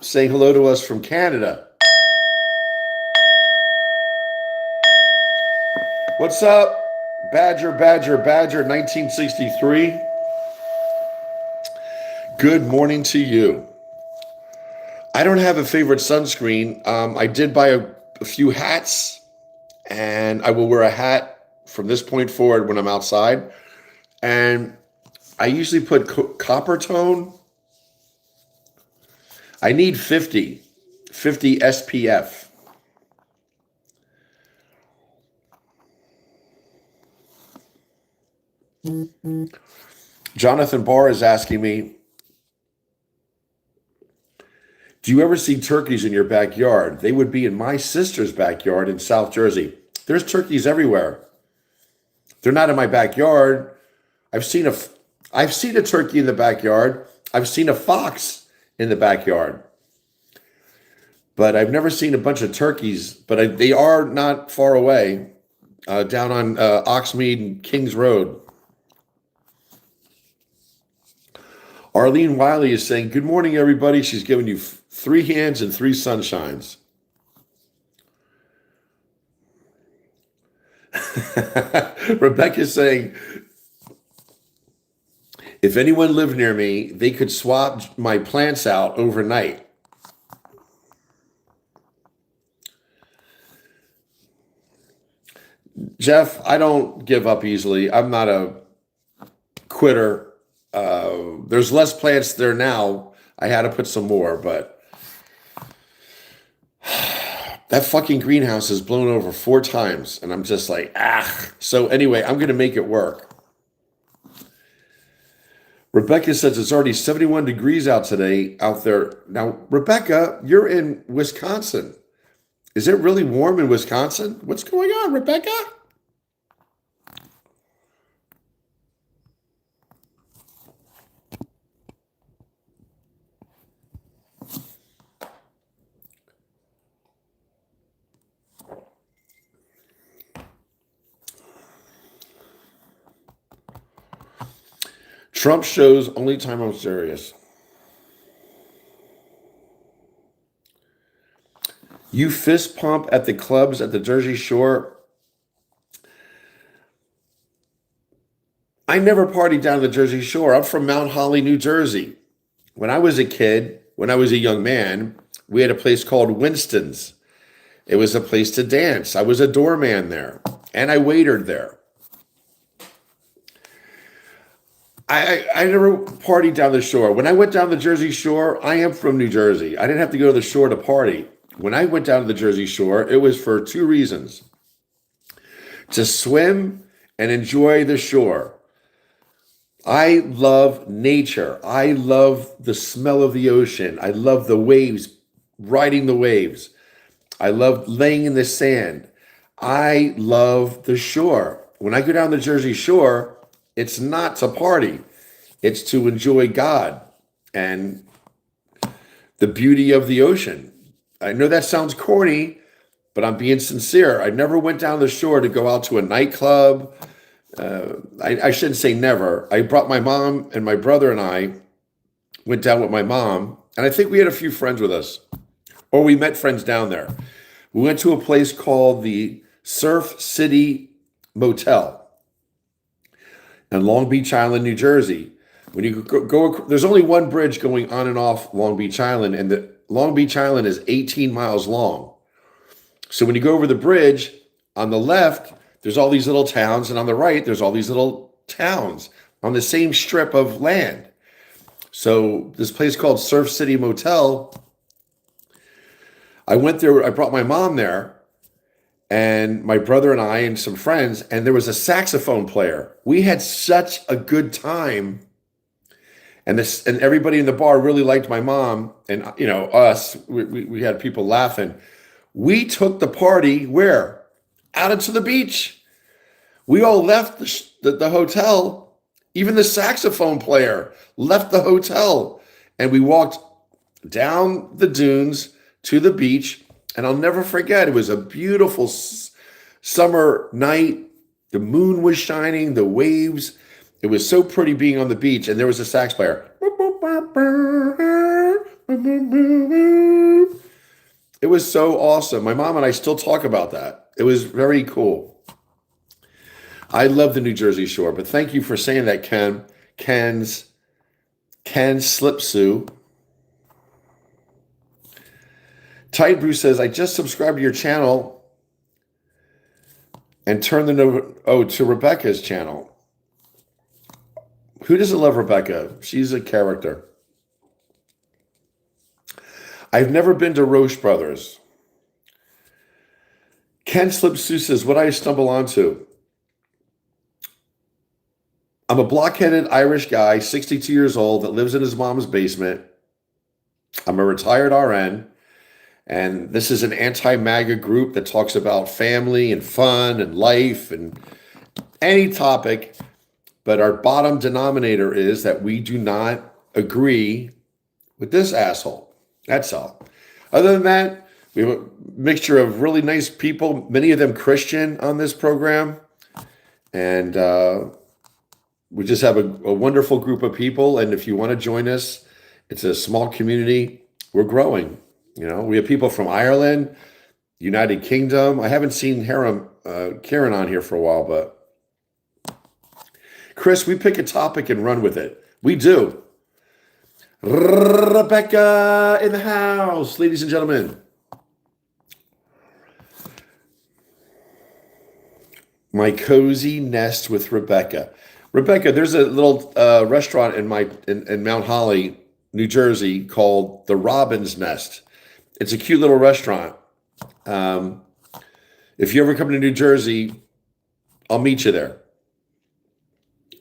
saying hello to us from Canada. What's up, Badger 1963? Good morning to you. I don't have a favorite sunscreen. I did buy a few hats, and I will wear a hat from this point forward when I'm outside. And I usually put copper tone. I need 50 SPF. Jonathan Barr is asking me, do you ever see turkeys in your backyard? They would be in my sister's backyard in South Jersey. There's turkeys everywhere. They're not in my backyard. I've seen a turkey in the backyard. I've seen a fox in the backyard. But I've never seen a bunch of turkeys. But they are not far away, down on Oxmead and Kings Road. Arlene Wiley is saying, good morning, everybody. She's giving you 3 hands and 3 sunshines. Rebecca's saying, if anyone lived near me, they could swap my plants out overnight. Jeff, I don't give up easily. I'm not a quitter. There's less plants there now. I had to put some more, but that fucking greenhouse has blown over 4 times, and I'm just like, So anyway, I'm going to make it work. Rebecca says it's already 71 degrees out today out there. Now, Rebecca, you're in Wisconsin. Is it really warm in Wisconsin? What's going on, Rebecca? Trump shows only time I'm serious. You fist pump at the clubs at the Jersey Shore. I never partied down the Jersey Shore. I'm from Mount Holly, New Jersey. When I was a kid, when I was a young man, we had a place called Winston's. It was a place to dance. I was a doorman there, and I waitered there. I never partied down the shore. When I went down the Jersey Shore, I am from New Jersey. I didn't have to go to the shore to party. When I went down to the Jersey Shore, it was for 2 reasons. To swim and enjoy the shore. I love nature. I love the smell of the ocean. I love the waves, riding the waves. I love laying in the sand. I love the shore. When I go down the Jersey Shore, it's not to party. It's to enjoy God and the beauty of the ocean. I know that sounds corny, but I'm being sincere. I never went down the shore to go out to a nightclub. I shouldn't say never. I brought my mom, and my brother and I went down with my mom, and I think we had a few friends with us, or we met friends down there. We went to a place called the Surf City Motel in Long Beach Island, New Jersey. When you go, there's only one bridge going on and off Long Beach Island, and Long Beach Island is 18 miles long. So when you go over the bridge, on the left, there's all these little towns, and on the right, there's all these little towns on the same strip of land. So this place called Surf City Motel, I went there, I brought my mom there, and my brother and I and some friends, and there was a saxophone player. We had such a good time. And everybody in the bar really liked my mom and, us. We had people laughing. We took the party where? Out into the beach. We all left the hotel. Even the saxophone player left the hotel. And we walked down the dunes to the beach. And I'll never forget, it was a beautiful summer night. The moon was shining, the waves. It was so pretty being on the beach. And there was a sax player. It was so awesome. My mom and I still talk about that. It was very cool. I love the New Jersey Shore, but thank you for saying that, Ken. Ken Slipsue. Tide Brew says, I just subscribed to your channel and turned to Rebecca's channel. Who doesn't love Rebecca? She's a character. I've never been to Roche Brothers. Ken Slipsue says, what I stumble onto. I'm a blockheaded Irish guy, 62 years old, that lives in his mom's basement. I'm a retired RN, and this is an anti-MAGA group that talks about family and fun and life and any topic, but our bottom denominator is that we do not agree with this asshole. That's all. Other than that, we have a mixture of really nice people, many of them Christian on this program, and we just have a wonderful group of people. And if you want to join us, it's a small community. We're growing. We have people from Ireland, United Kingdom. I haven't seen Karen on here for a while, but Chris, we pick a topic and run with it. We do. Rebecca in the house, ladies and gentlemen. My cozy nest with Rebecca. Rebecca, there's a little restaurant in Mount Holly, New Jersey, called the Robin's Nest. It's a cute little restaurant. If you ever come to New Jersey, I'll meet you there.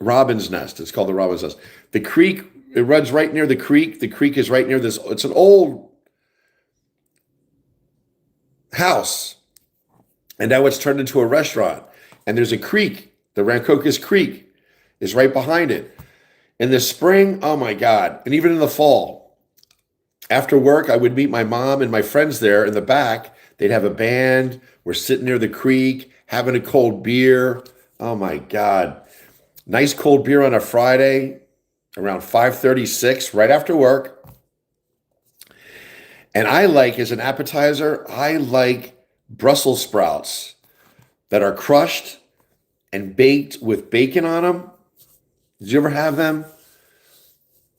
Robin's Nest. It's called the Robin's Nest. The creek, it runs right near the creek. The creek is right near this. It's an old house. And now it's turned into a restaurant. And there's a creek. The Rancocas Creek is right behind it. In the spring, oh my God. And even in the fall, after work, I would meet my mom and my friends there in the back. They'd have a band. We're sitting near the creek, having a cold beer. Oh my God. Nice cold beer on a Friday around 5:36, right after work. And I like, as an appetizer, I like Brussels sprouts that are crushed and baked with bacon on them. Did you ever have them?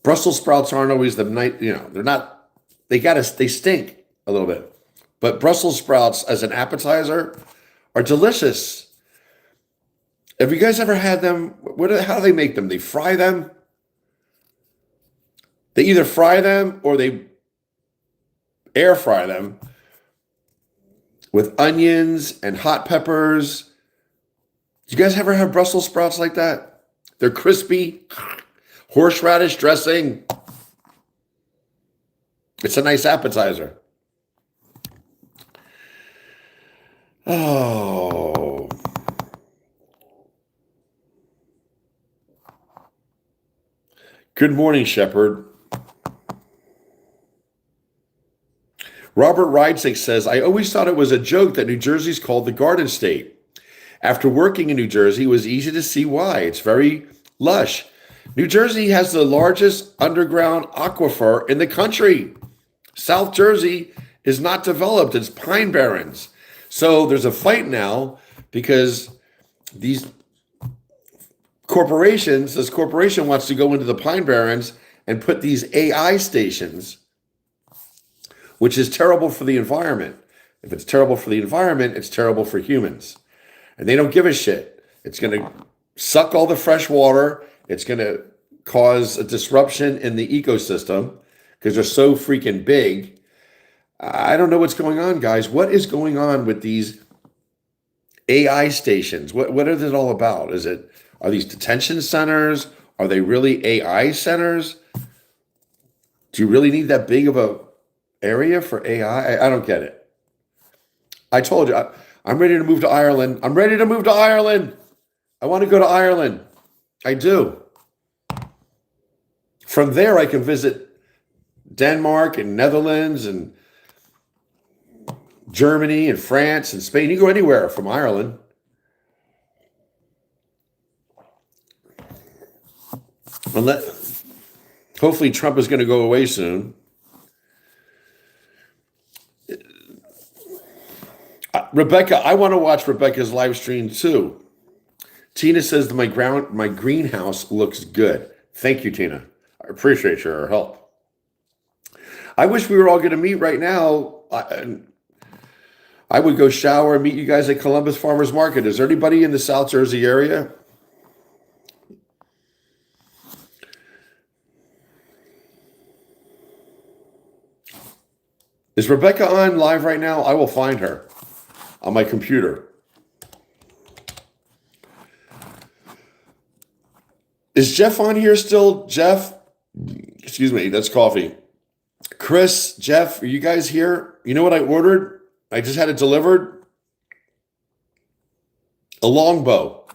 Brussels sprouts aren't always the night, they're not, they stink a little bit. But Brussels sprouts as an appetizer are delicious. Have you guys ever had them? How do they make them? They fry them? They either fry them or they air fry them with onions and hot peppers. You guys ever have Brussels sprouts like that? They're crispy, horseradish dressing. It's a nice appetizer. Oh. Good morning, Shepherd. Robert Ridesick says, I always thought it was a joke that New Jersey's called the Garden State. After working in New Jersey, it was easy to see why. It's very lush. New Jersey has the largest underground aquifer in the country. South Jersey is not developed. It's pine barrens. So there's a fight now because this corporation wants to go into the pine barrens and put these AI stations which is terrible for the environment. If it's terrible for the environment, it's terrible for humans. And they don't give a shit. It's going to suck all the fresh water. It's going to cause a disruption in the ecosystem because they're so freaking big. I don't know what's going on, guys. What is going on with these AI stations? What is it all about? Are these detention centers? Are they really AI centers? Do you really need that big of a area for AI? I don't get it. I told you, I'm ready to move to Ireland. I'm ready to move to Ireland. I want to go to Ireland. I do. From there, I can visit Denmark and Netherlands and Germany and France and Spain. You can go anywhere from Ireland. Hopefully Trump is going to go away soon. Rebecca, I want to watch Rebecca's live stream too. Tina says that my greenhouse looks good. Thank you, Tina. I appreciate your help. I wish we were all going to meet right now. I would go shower and meet you guys at Columbus Farmers Market. Is there anybody in the South Jersey area? Is Rebecca on live right now? I will find her on my computer. Is Jeff on here still? Jeff? Excuse me, that's coffee. Chris, Jeff, are you guys here? You know what I ordered? I just had it delivered. A longbow.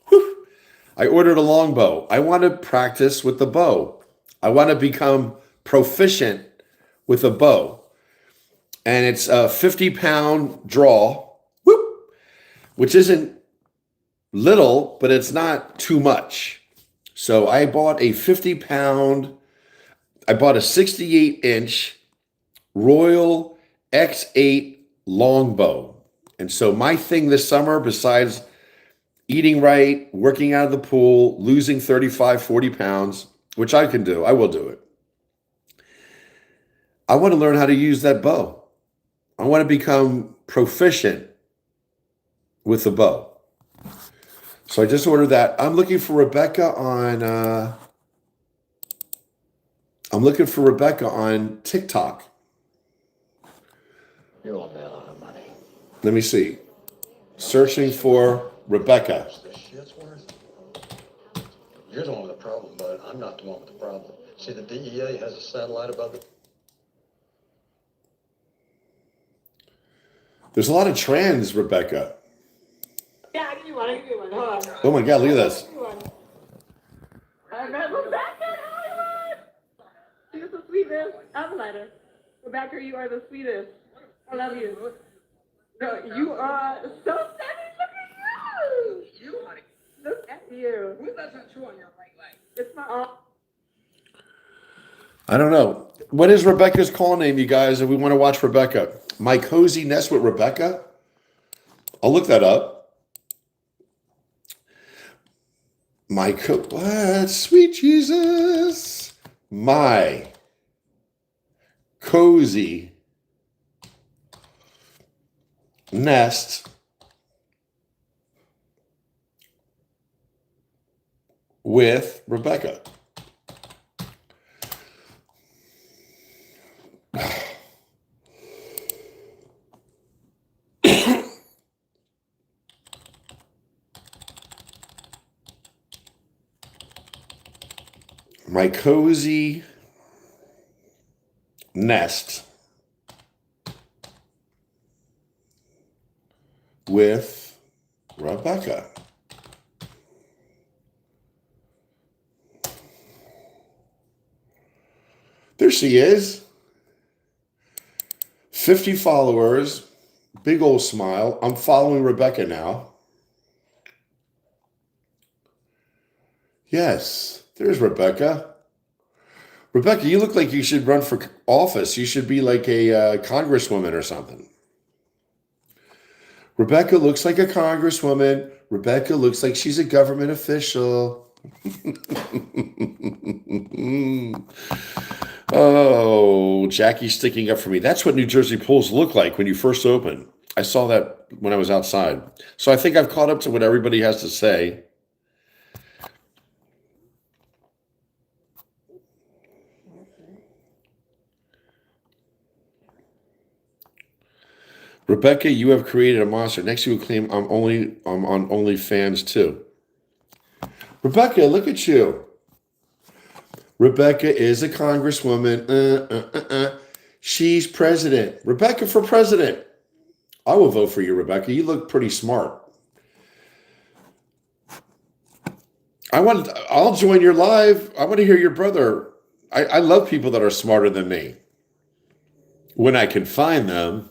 Whew. I ordered a longbow. I want to practice with the bow. I want to become proficient with a bow. And it's a 50-pound draw, whoop, which isn't little, but it's not too much. So I bought a 68-inch Royal X8 longbow. And so my thing this summer, besides eating right, working out of the pool, losing 35, 40 pounds, which I can do, I will do it. I want to learn how to use that bow. I want to become proficient with the bow. So I just ordered that. I'm looking for Rebecca on TikTok. You're all man on money. Let me see. Searching for Rebecca. The shit's worth. You're the one with the problem, but I'm not the one with the problem. See, the DEA has a satellite above the... There's a lot of trans, Rebecca. Yeah, I'll give you one. Hold on. Oh my God, look at this. Rebecca in Hollywood! She's the sweetest. I'm a lighter. Rebecca, you are the sweetest. I love you. No, you are so stunning. Look at you! You, honey. Look at you. That's not true on your right leg. It's my... I don't know. What is Rebecca's call name, you guys, if we want to watch Rebecca? My Cozy Nest with Rebecca? I'll look that up. What? Sweet Jesus. My Cozy Nest with Rebecca. My Cozy Nest with Rebecca. There she is. 50 followers. Big old smile. I'm following Rebecca now. Yes, there's Rebecca. Rebecca, you look like you should run for office. You should be like a congresswoman or something. Rebecca looks like a congresswoman. Rebecca looks like she's a government official. Oh, Cool. Jackie sticking up for me. That's what New Jersey pools look like when you first open. I saw that when I was outside. So I think I've caught up to what everybody has to say. Rebecca, you have created a monster. Next you will claim I'm on OnlyFans too. Rebecca, look at you. Rebecca is a congresswoman. She's president. Rebecca for president. I will vote for you, Rebecca. You look pretty smart. I'll join your live. I want to hear your brother. I love people that are smarter than me. When I can find them.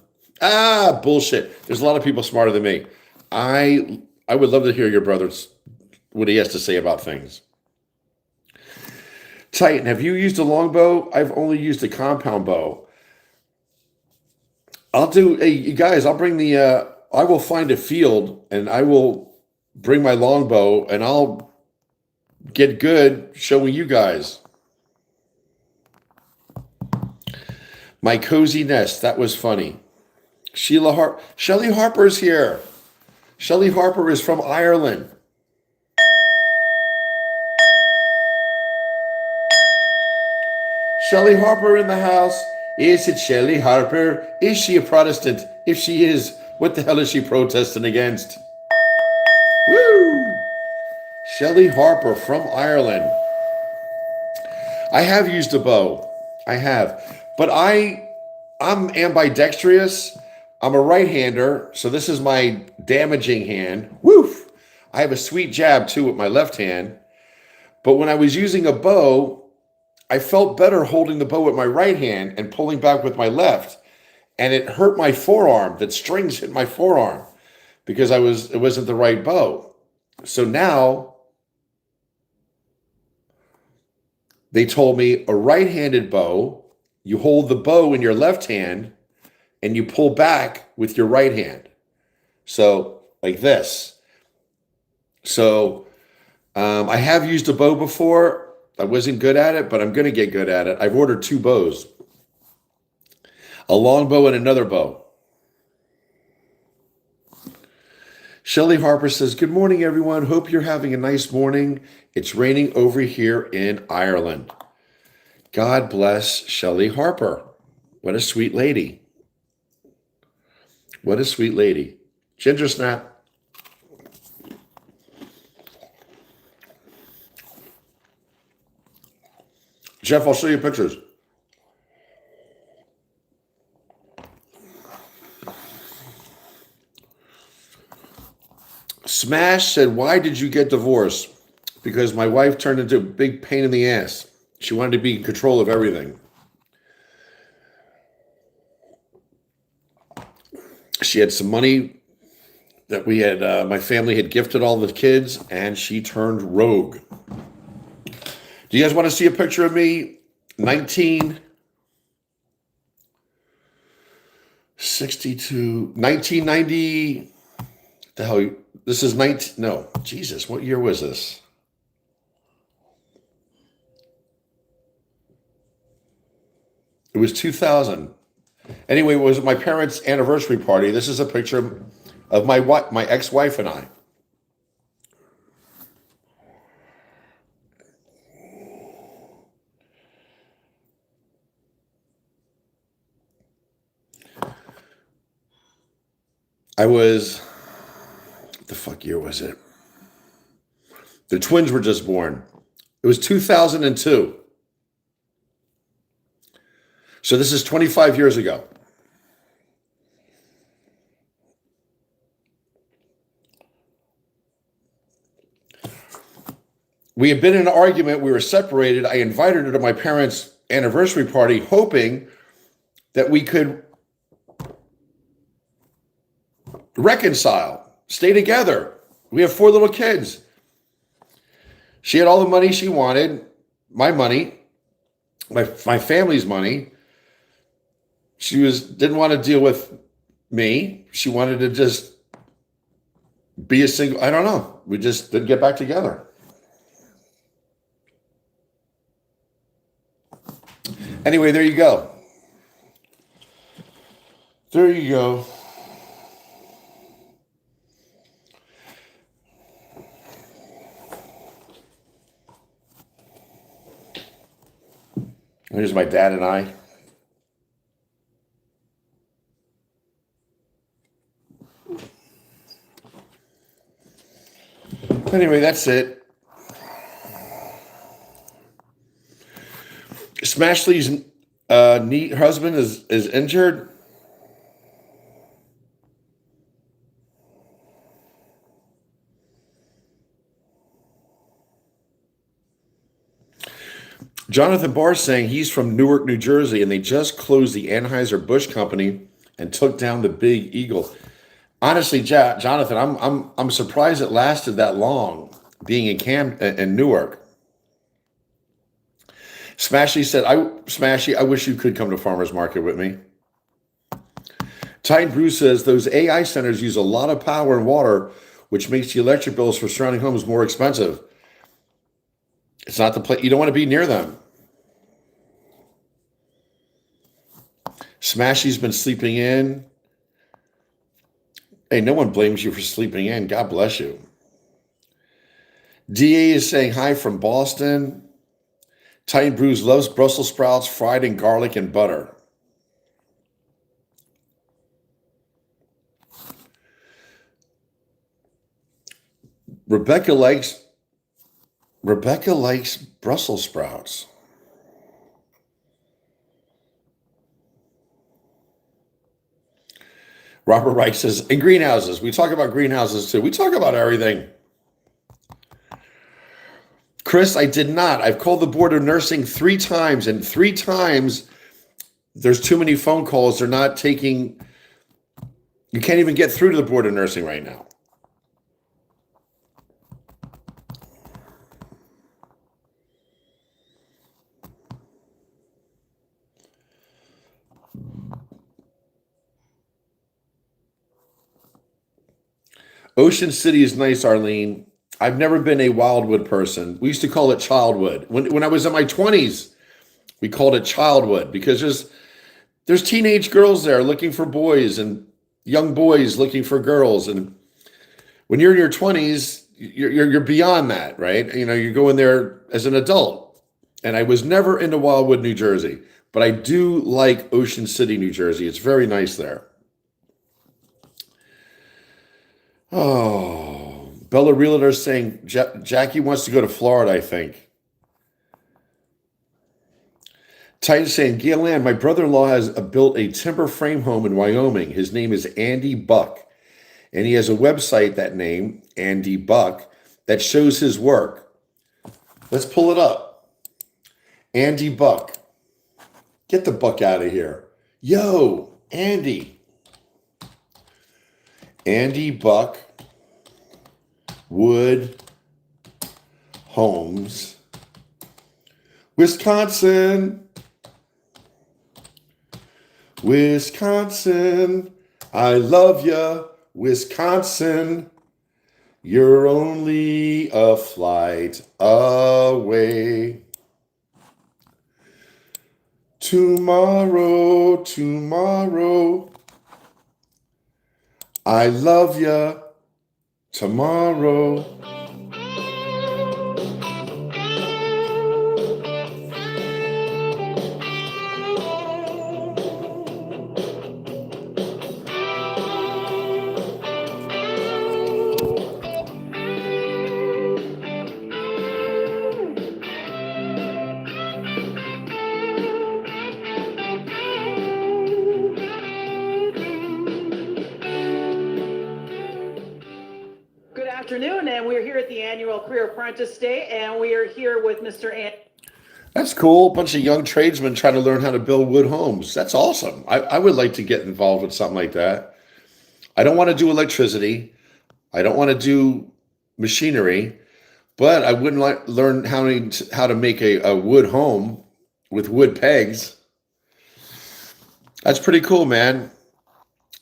Bullshit. There's a lot of people smarter than me. I would love to hear your brother's what he has to say about things. Titan, have you used a longbow? I've only used a compound bow. Hey, you guys, I will find a field and I will bring my longbow and I'll get good showing you guys. My cozy nest, that was funny. Shelley Harper's here. Shelley Harper is from Ireland. Shelley Harper in the house. Is it Shelley Harper? Is she a Protestant? If she is, what the hell is she protesting against? Woo! Shelley Harper from Ireland. I have used a bow. I have. But I'm ambidextrous. I'm a right-hander, so this is my damaging hand. Woof! I have a sweet jab, too, with my left hand. But when I was using a bow, I felt better holding the bow with my right hand and pulling back with my left. And it hurt my forearm. That strings hit my forearm because it wasn't the right bow. So now they told me a right-handed bow, you hold the bow in your left hand and you pull back with your right hand. So like this. So I have used a bow before. I wasn't good at it, but I'm going to get good at it. I've ordered 2 bows. A long bow and another bow. Shelley Harper says, good morning, everyone. Hope you're having a nice morning. It's raining over here in Ireland. God bless Shelley Harper. What a sweet lady. What a sweet lady. Ginger snap. Jeff, I'll show you pictures. Smash said, why did you get divorced? Because my wife turned into a big pain in the ass. She wanted to be in control of everything. She had some money that my family had gifted all the kids, and she turned rogue. Do you guys want to see a picture of me? 1990. The hell? This is 19. No, Jesus. What year was this? It was 2000. Anyway, it was my parents' anniversary party. This is a picture of my ex-wife and I. What the fuck year was it? The twins were just born. It was 2002. So this is 25 years ago. We had been in an argument. We were separated. I invited her to my parents' anniversary party, hoping that we could reconcile, stay together. We have 4 little kids. She had all the money she wanted, my money, my family's money. She didn't want to deal with me. She wanted to just be a single. I don't know. We just didn't get back together. Anyway, there you go. There you go. Here's my dad and I. Anyway, that's it. Smashley's neat husband is injured. Jonathan Barr saying he's from Newark, New Jersey, and they just closed the Anheuser-Busch company and took down the Big Eagle. Honestly, Jonathan, I'm surprised it lasted that long, being in Newark. Smashy, I wish you could come to Farmers Market with me. Titan Bruce says those AI centers use a lot of power and water, which makes the electric bills for surrounding homes more expensive. It's not the place. You don't want to be near them. Smashy's been sleeping in. Hey, no one blames you for sleeping in. God bless you. DA is saying hi from Boston. Titan Brews loves Brussels sprouts fried in garlic and butter. Rebecca likes Brussels sprouts. Robert Reich says, in greenhouses, we talk about greenhouses too. We talk about everything. Chris, I did not. I've called the Board of Nursing 3 times, and 3 times there's too many phone calls. They're not taking, you can't even get through to the Board of Nursing right now. Ocean City is nice, Arlene. I've never been a Wildwood person. We used to call it Childwood. When I was in my 20s, we called it Childwood because there's teenage girls there looking for boys and young boys looking for girls. And when you're in your 20s, you're beyond that, right? You know, you go in there as an adult. And I was never into Wildwood, New Jersey, but I do like Ocean City, New Jersey. It's very nice there. Oh, Bella Realtor saying Jackie wants to go to Florida, I think. Titan saying, Gail Ann, my brother-in-law has built a timber frame home in Wyoming. His name is Andy Buck. And he has a website, that name, Andy Buck, that shows his work. Let's pull it up. Andy Buck. Get the buck out of here. Yo, Andy. Andy Buck, Wood, Homes, Wisconsin. Wisconsin, I love ya, Wisconsin. You're only a flight away. Tomorrow, tomorrow. I love ya tomorrow. Afternoon, and we're here at the annual Career Apprentice Day, and we are here with Mr. Andy. That's cool. A bunch of young tradesmen trying to learn how to build wood homes. That's awesome. I would like to get involved with something like that. I don't want to do electricity. I don't want to do machinery, but I wouldn't like learn how to make a wood home with wood pegs. That's pretty cool, man.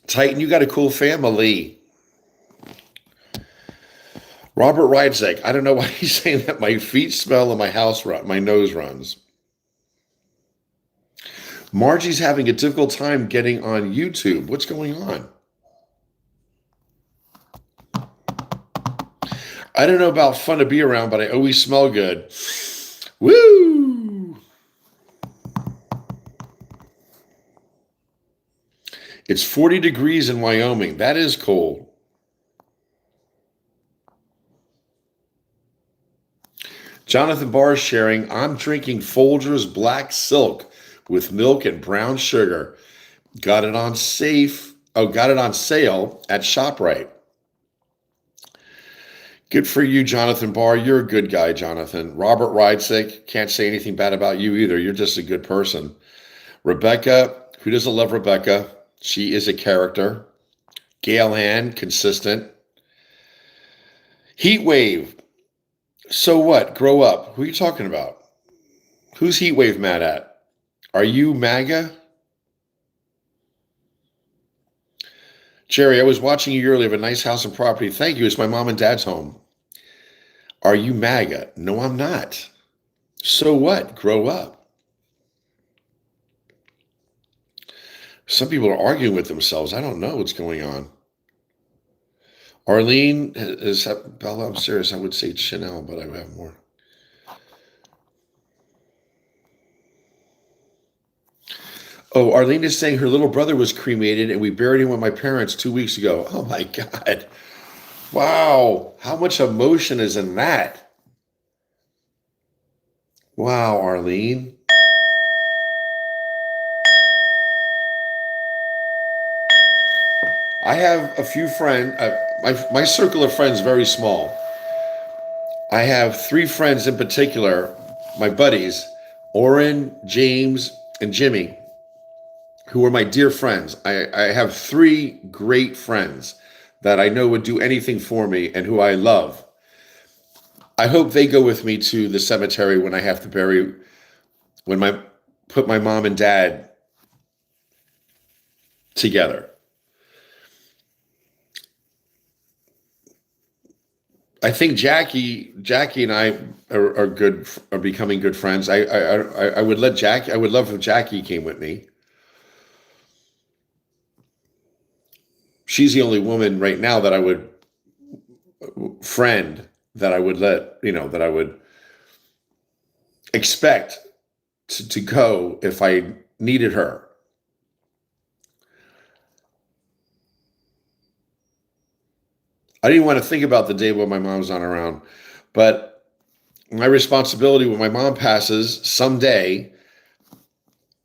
Titan, you got a cool family. Robert Rydzek, I don't know why he's saying that. My feet smell and my nose runs. Margie's having a difficult time getting on YouTube. What's going on? I don't know about fun to be around, but I always smell good. Woo! It's 40 degrees in Wyoming. That is cold. Jonathan Barr is sharing, I'm drinking Folgers Black Silk with milk and brown sugar. Got it on got it on sale at ShopRite. Good for you, Jonathan Barr. You're a good guy, Jonathan. Robert Ridesick, can't say anything bad about you either. You're just a good person. Rebecca, who doesn't love Rebecca? She is a character. Gail Ann, consistent. Heat Wave. So what? Grow up. Who are you talking about? Who's Heat Wave mad at? Are you MAGA? Jerry, I was watching you earlier. Have a nice house and property. Thank you. It's my mom and dad's home. Are you MAGA? No, I'm not. So what? Grow up. Some people are arguing with themselves. I don't know what's going on. Arlene is Bella. I'm serious. I would say Chanel, but I have more. Oh, Arlene is saying her little brother was cremated and we buried him with my parents 2 weeks ago. Oh my God. Wow. How much emotion is in that? Wow, Arlene. I have a few friends. My circle of friends is very small. I have 3 friends in particular, my buddies, Oren, James, and Jimmy, who are my dear friends. I have 3 great friends that I know would do anything for me and who I love. I hope they go with me to the cemetery when I have to bury, put my mom and dad together. I think Jackie and I are becoming good friends. I would love if Jackie came with me. She's the only woman right now that I would that I would expect to go if I needed her. I didn't want to think about the day when my mom's not around, but my responsibility when my mom passes someday,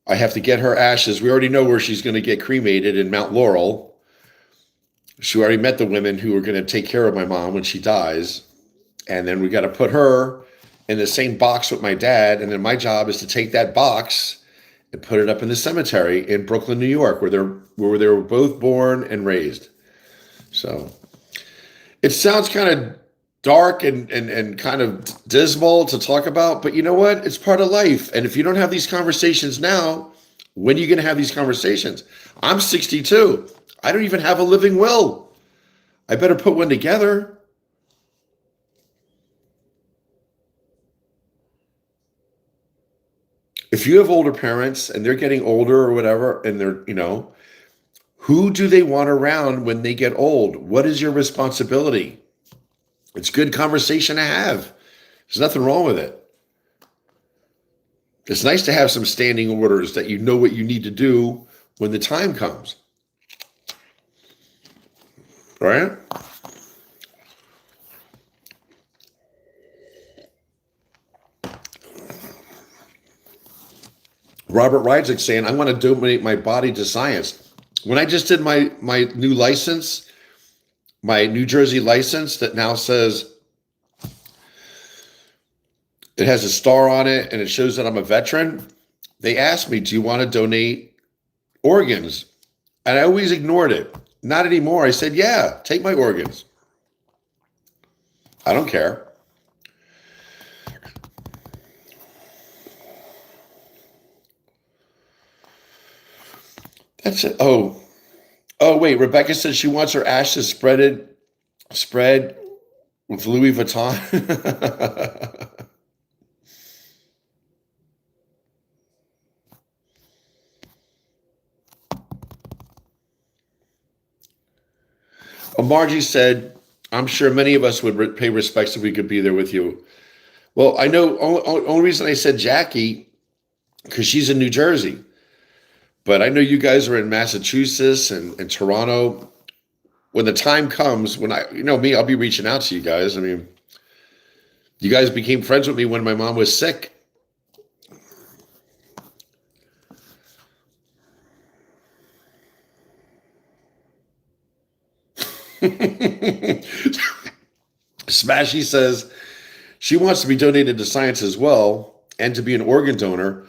I have to get her ashes. We already know where she's going to get cremated in Mount Laurel. She already met the women who are going to take care of my mom when she dies. And then we got to put her in the same box with my dad. And then my job is to take that box and put it up in the cemetery in Brooklyn, New York, where they were both born and raised. So it sounds kind of dark and kind of dismal to talk about, but you know what? It's part of life. And if you don't have these conversations now, when are you going to have these conversations? I'm 62. I don't even have a living will. I better put one together. If you have older parents and they're getting older or whatever, and they're, who do they want around when they get old? What is your responsibility? It's good conversation to have. There's nothing wrong with it. It's nice to have some standing orders that you know what you need to do when the time comes. Right? Robert Rydzik saying, I want to donate my body to science. When I just did my new license, my New Jersey license that now says, it has a star on it and it shows that I'm a veteran, they asked me, do you want to donate organs? And I always ignored it. Not anymore. I said, yeah, take my organs. I don't care. That's it. Oh, wait. Rebecca said she wants her ashes spread with Louis Vuitton. Margie said, I'm sure many of us would pay respects if we could be there with you. Well, I know, only reason I said Jackie, because she's in New Jersey. But I know you guys are in Massachusetts and Toronto. When the time comes, when me, I'll be reaching out to you guys. I mean, you guys became friends with me when my mom was sick. Smashy says she wants to be donated to science as well and to be an organ donor.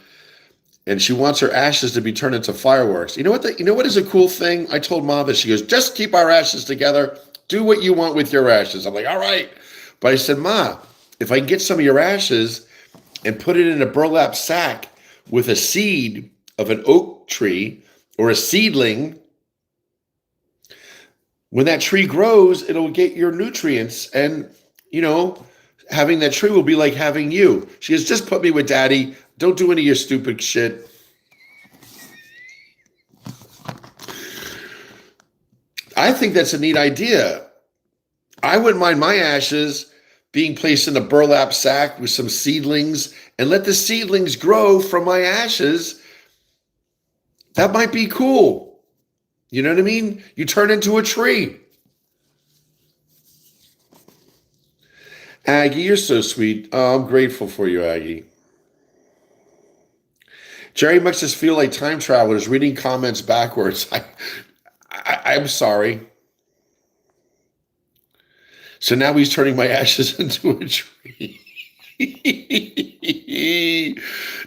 And she wants her ashes to be turned into fireworks. You know what is a cool thing? I told Mom that. She goes, just keep our ashes together. Do what you want with your ashes. I'm like, all right. But I said, Ma, if I can get some of your ashes and put it in a burlap sack with a seed of an oak tree or a seedling, when that tree grows, it'll get your nutrients. And, having that tree will be like having you. She goes, just put me with Daddy. Don't do any of your stupid shit. I think that's a neat idea. I wouldn't mind my ashes being placed in a burlap sack with some seedlings and let the seedlings grow from my ashes. That might be cool. You know what I mean? You turn into a tree. Aggie, you're so sweet. Oh, I'm grateful for you, Aggie. Jerry makes us feel like time travelers reading comments backwards. I'm sorry. So now he's turning my ashes into a tree.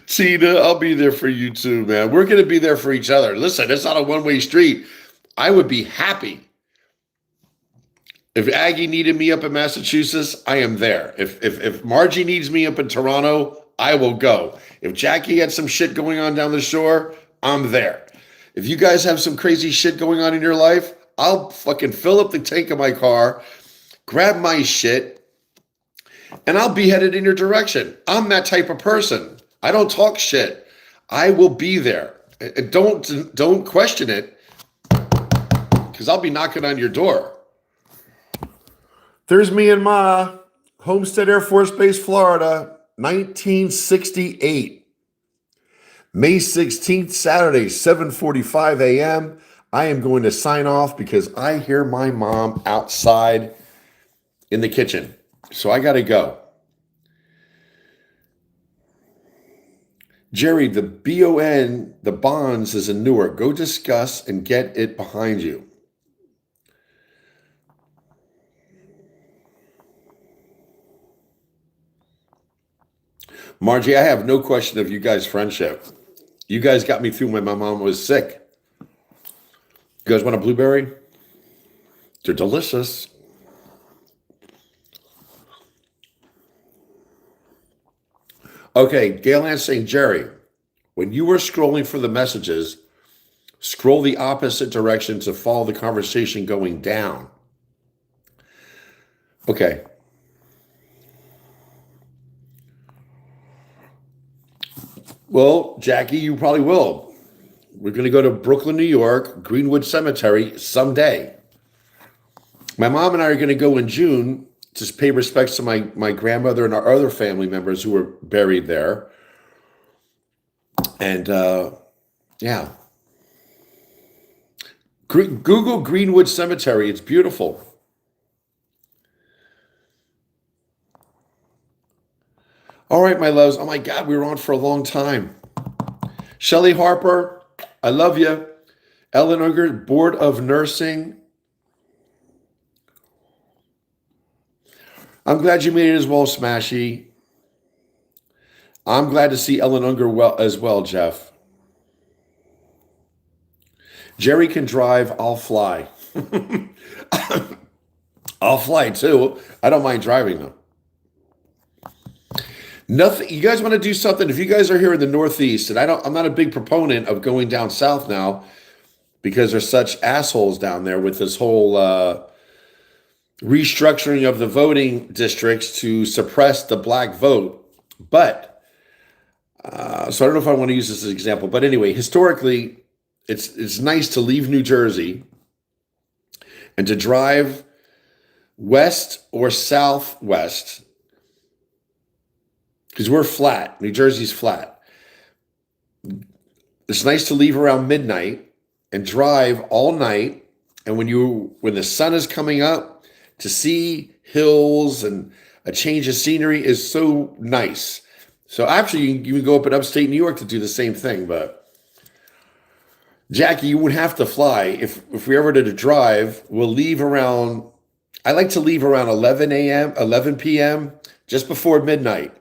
Tina, I'll be there for you too, man. We're going to be there for each other. Listen, it's not a one-way street. I would be happy. If Aggie needed me up in Massachusetts, I am there. If Margie needs me up in Toronto, I will go. If Jackie had some shit going on down the shore, I'm there. If you guys have some crazy shit going on in your life, I'll fucking fill up the tank of my car, grab my shit, and I'll be headed in your direction. I'm that type of person. I don't talk shit. I will be there. And don't question it, because I'll be knocking on your door. There's me and Ma, Homestead Air Force Base, Florida, 1968. May 16th, Saturday, 7:45 a.m. I am going to sign off because I hear my mom outside in the kitchen. So I got to go. Jerry, the BON, the bonds is in Newark. Go discuss and get it behind you. Margie, I have no question of you guys' friendship. You guys got me through when my mom was sick. You guys want a blueberry? They're delicious. Okay, Gail Ann's saying, Jerry, when you were scrolling for the messages, scroll the opposite direction to follow the conversation going down. Okay. Well, Jackie, you probably will. We're going to go to Brooklyn, New York, Greenwood Cemetery someday. My mom and I are going to go in June to pay respects to my grandmother and our other family members who were buried there. And, yeah. Google Greenwood Cemetery. It's beautiful. All right, my loves. Oh, my God, we were on for a long time. Shelley Harper, I love you. Ellen Unger, Board of Nursing. I'm glad you made it as well, Smashy. I'm glad to see Ellen Unger as well, Jeff. Jerry can drive. I'll fly. I'll fly, too. I don't mind driving, though. Nothing. You guys want to do something? If you guys are here in the Northeast, and I'm not a big proponent of going down south now because there's such assholes down there with this whole restructuring of the voting districts to suppress the black vote. But so I don't know if I want to use this as an example. But anyway, historically, it's nice to leave New Jersey and to drive west or southwest, because we're flat. New Jersey's flat. It's nice to leave around midnight and drive all night. And when the sun is coming up, to see hills and a change of scenery is so nice. So actually, you can go up in upstate New York to do the same thing. But Jackie, you would have to fly. If we ever did a drive, we'll leave around, I like to leave around 11 p.m., just before midnight.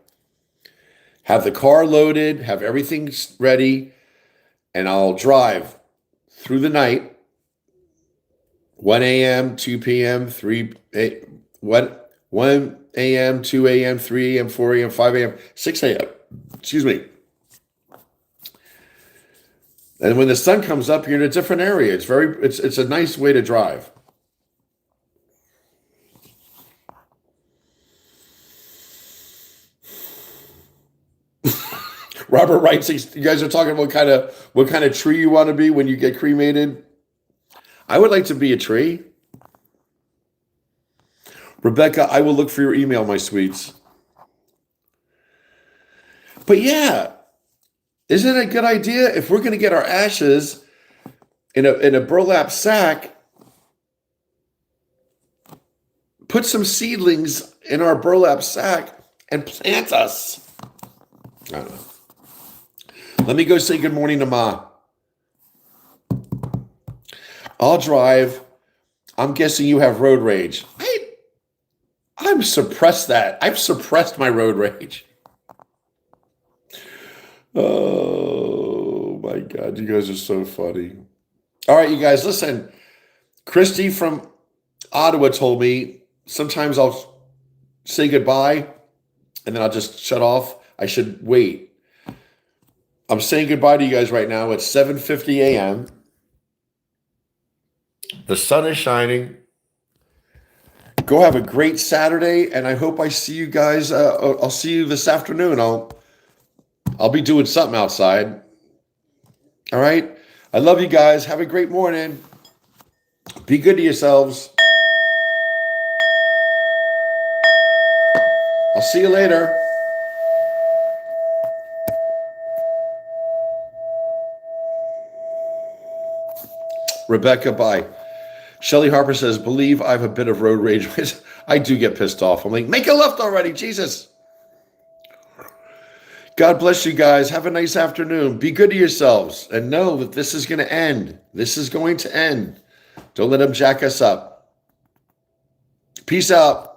Have the car loaded, have everything ready, and I'll drive through the night, 1 a.m., 2 p.m., 1 a.m., 2 a.m., 3 a.m., 4 a.m., 5 a.m., 6 a.m. Excuse me. And when the sun comes up, you're in a different area. It's a nice way to drive. Robert writes, you guys are talking about what kind of tree you want to be when you get cremated. I would like to be a tree. Rebecca, I will look for your email, my sweets. But yeah, isn't it a good idea if we're going to get our ashes in a burlap sack, put some seedlings in our burlap sack and plant us? I don't know. Let me go say good morning to Ma. I'll drive. I'm guessing you have road rage. I'm suppressed that. I've suppressed my road rage. Oh my God, you guys are so funny. All right, you guys, listen. Christy from Ottawa told me sometimes I'll say goodbye and then I'll just shut off. I should wait. I'm saying goodbye to you guys right now. It's 7:50 a.m. The sun is shining. Go have a great Saturday, and I hope I see you guys. I'll see you this afternoon. I'll be doing something outside. All right. I love you guys. Have a great morning. Be good to yourselves. I'll see you later. Rebecca, bye. Shelly Harper says, believe I have a bit of road rage. I do get pissed off. I'm like, make a left already, Jesus. God bless you guys. Have a nice afternoon. Be good to yourselves and know that this is going to end. This is going to end. Don't let them jack us up. Peace out.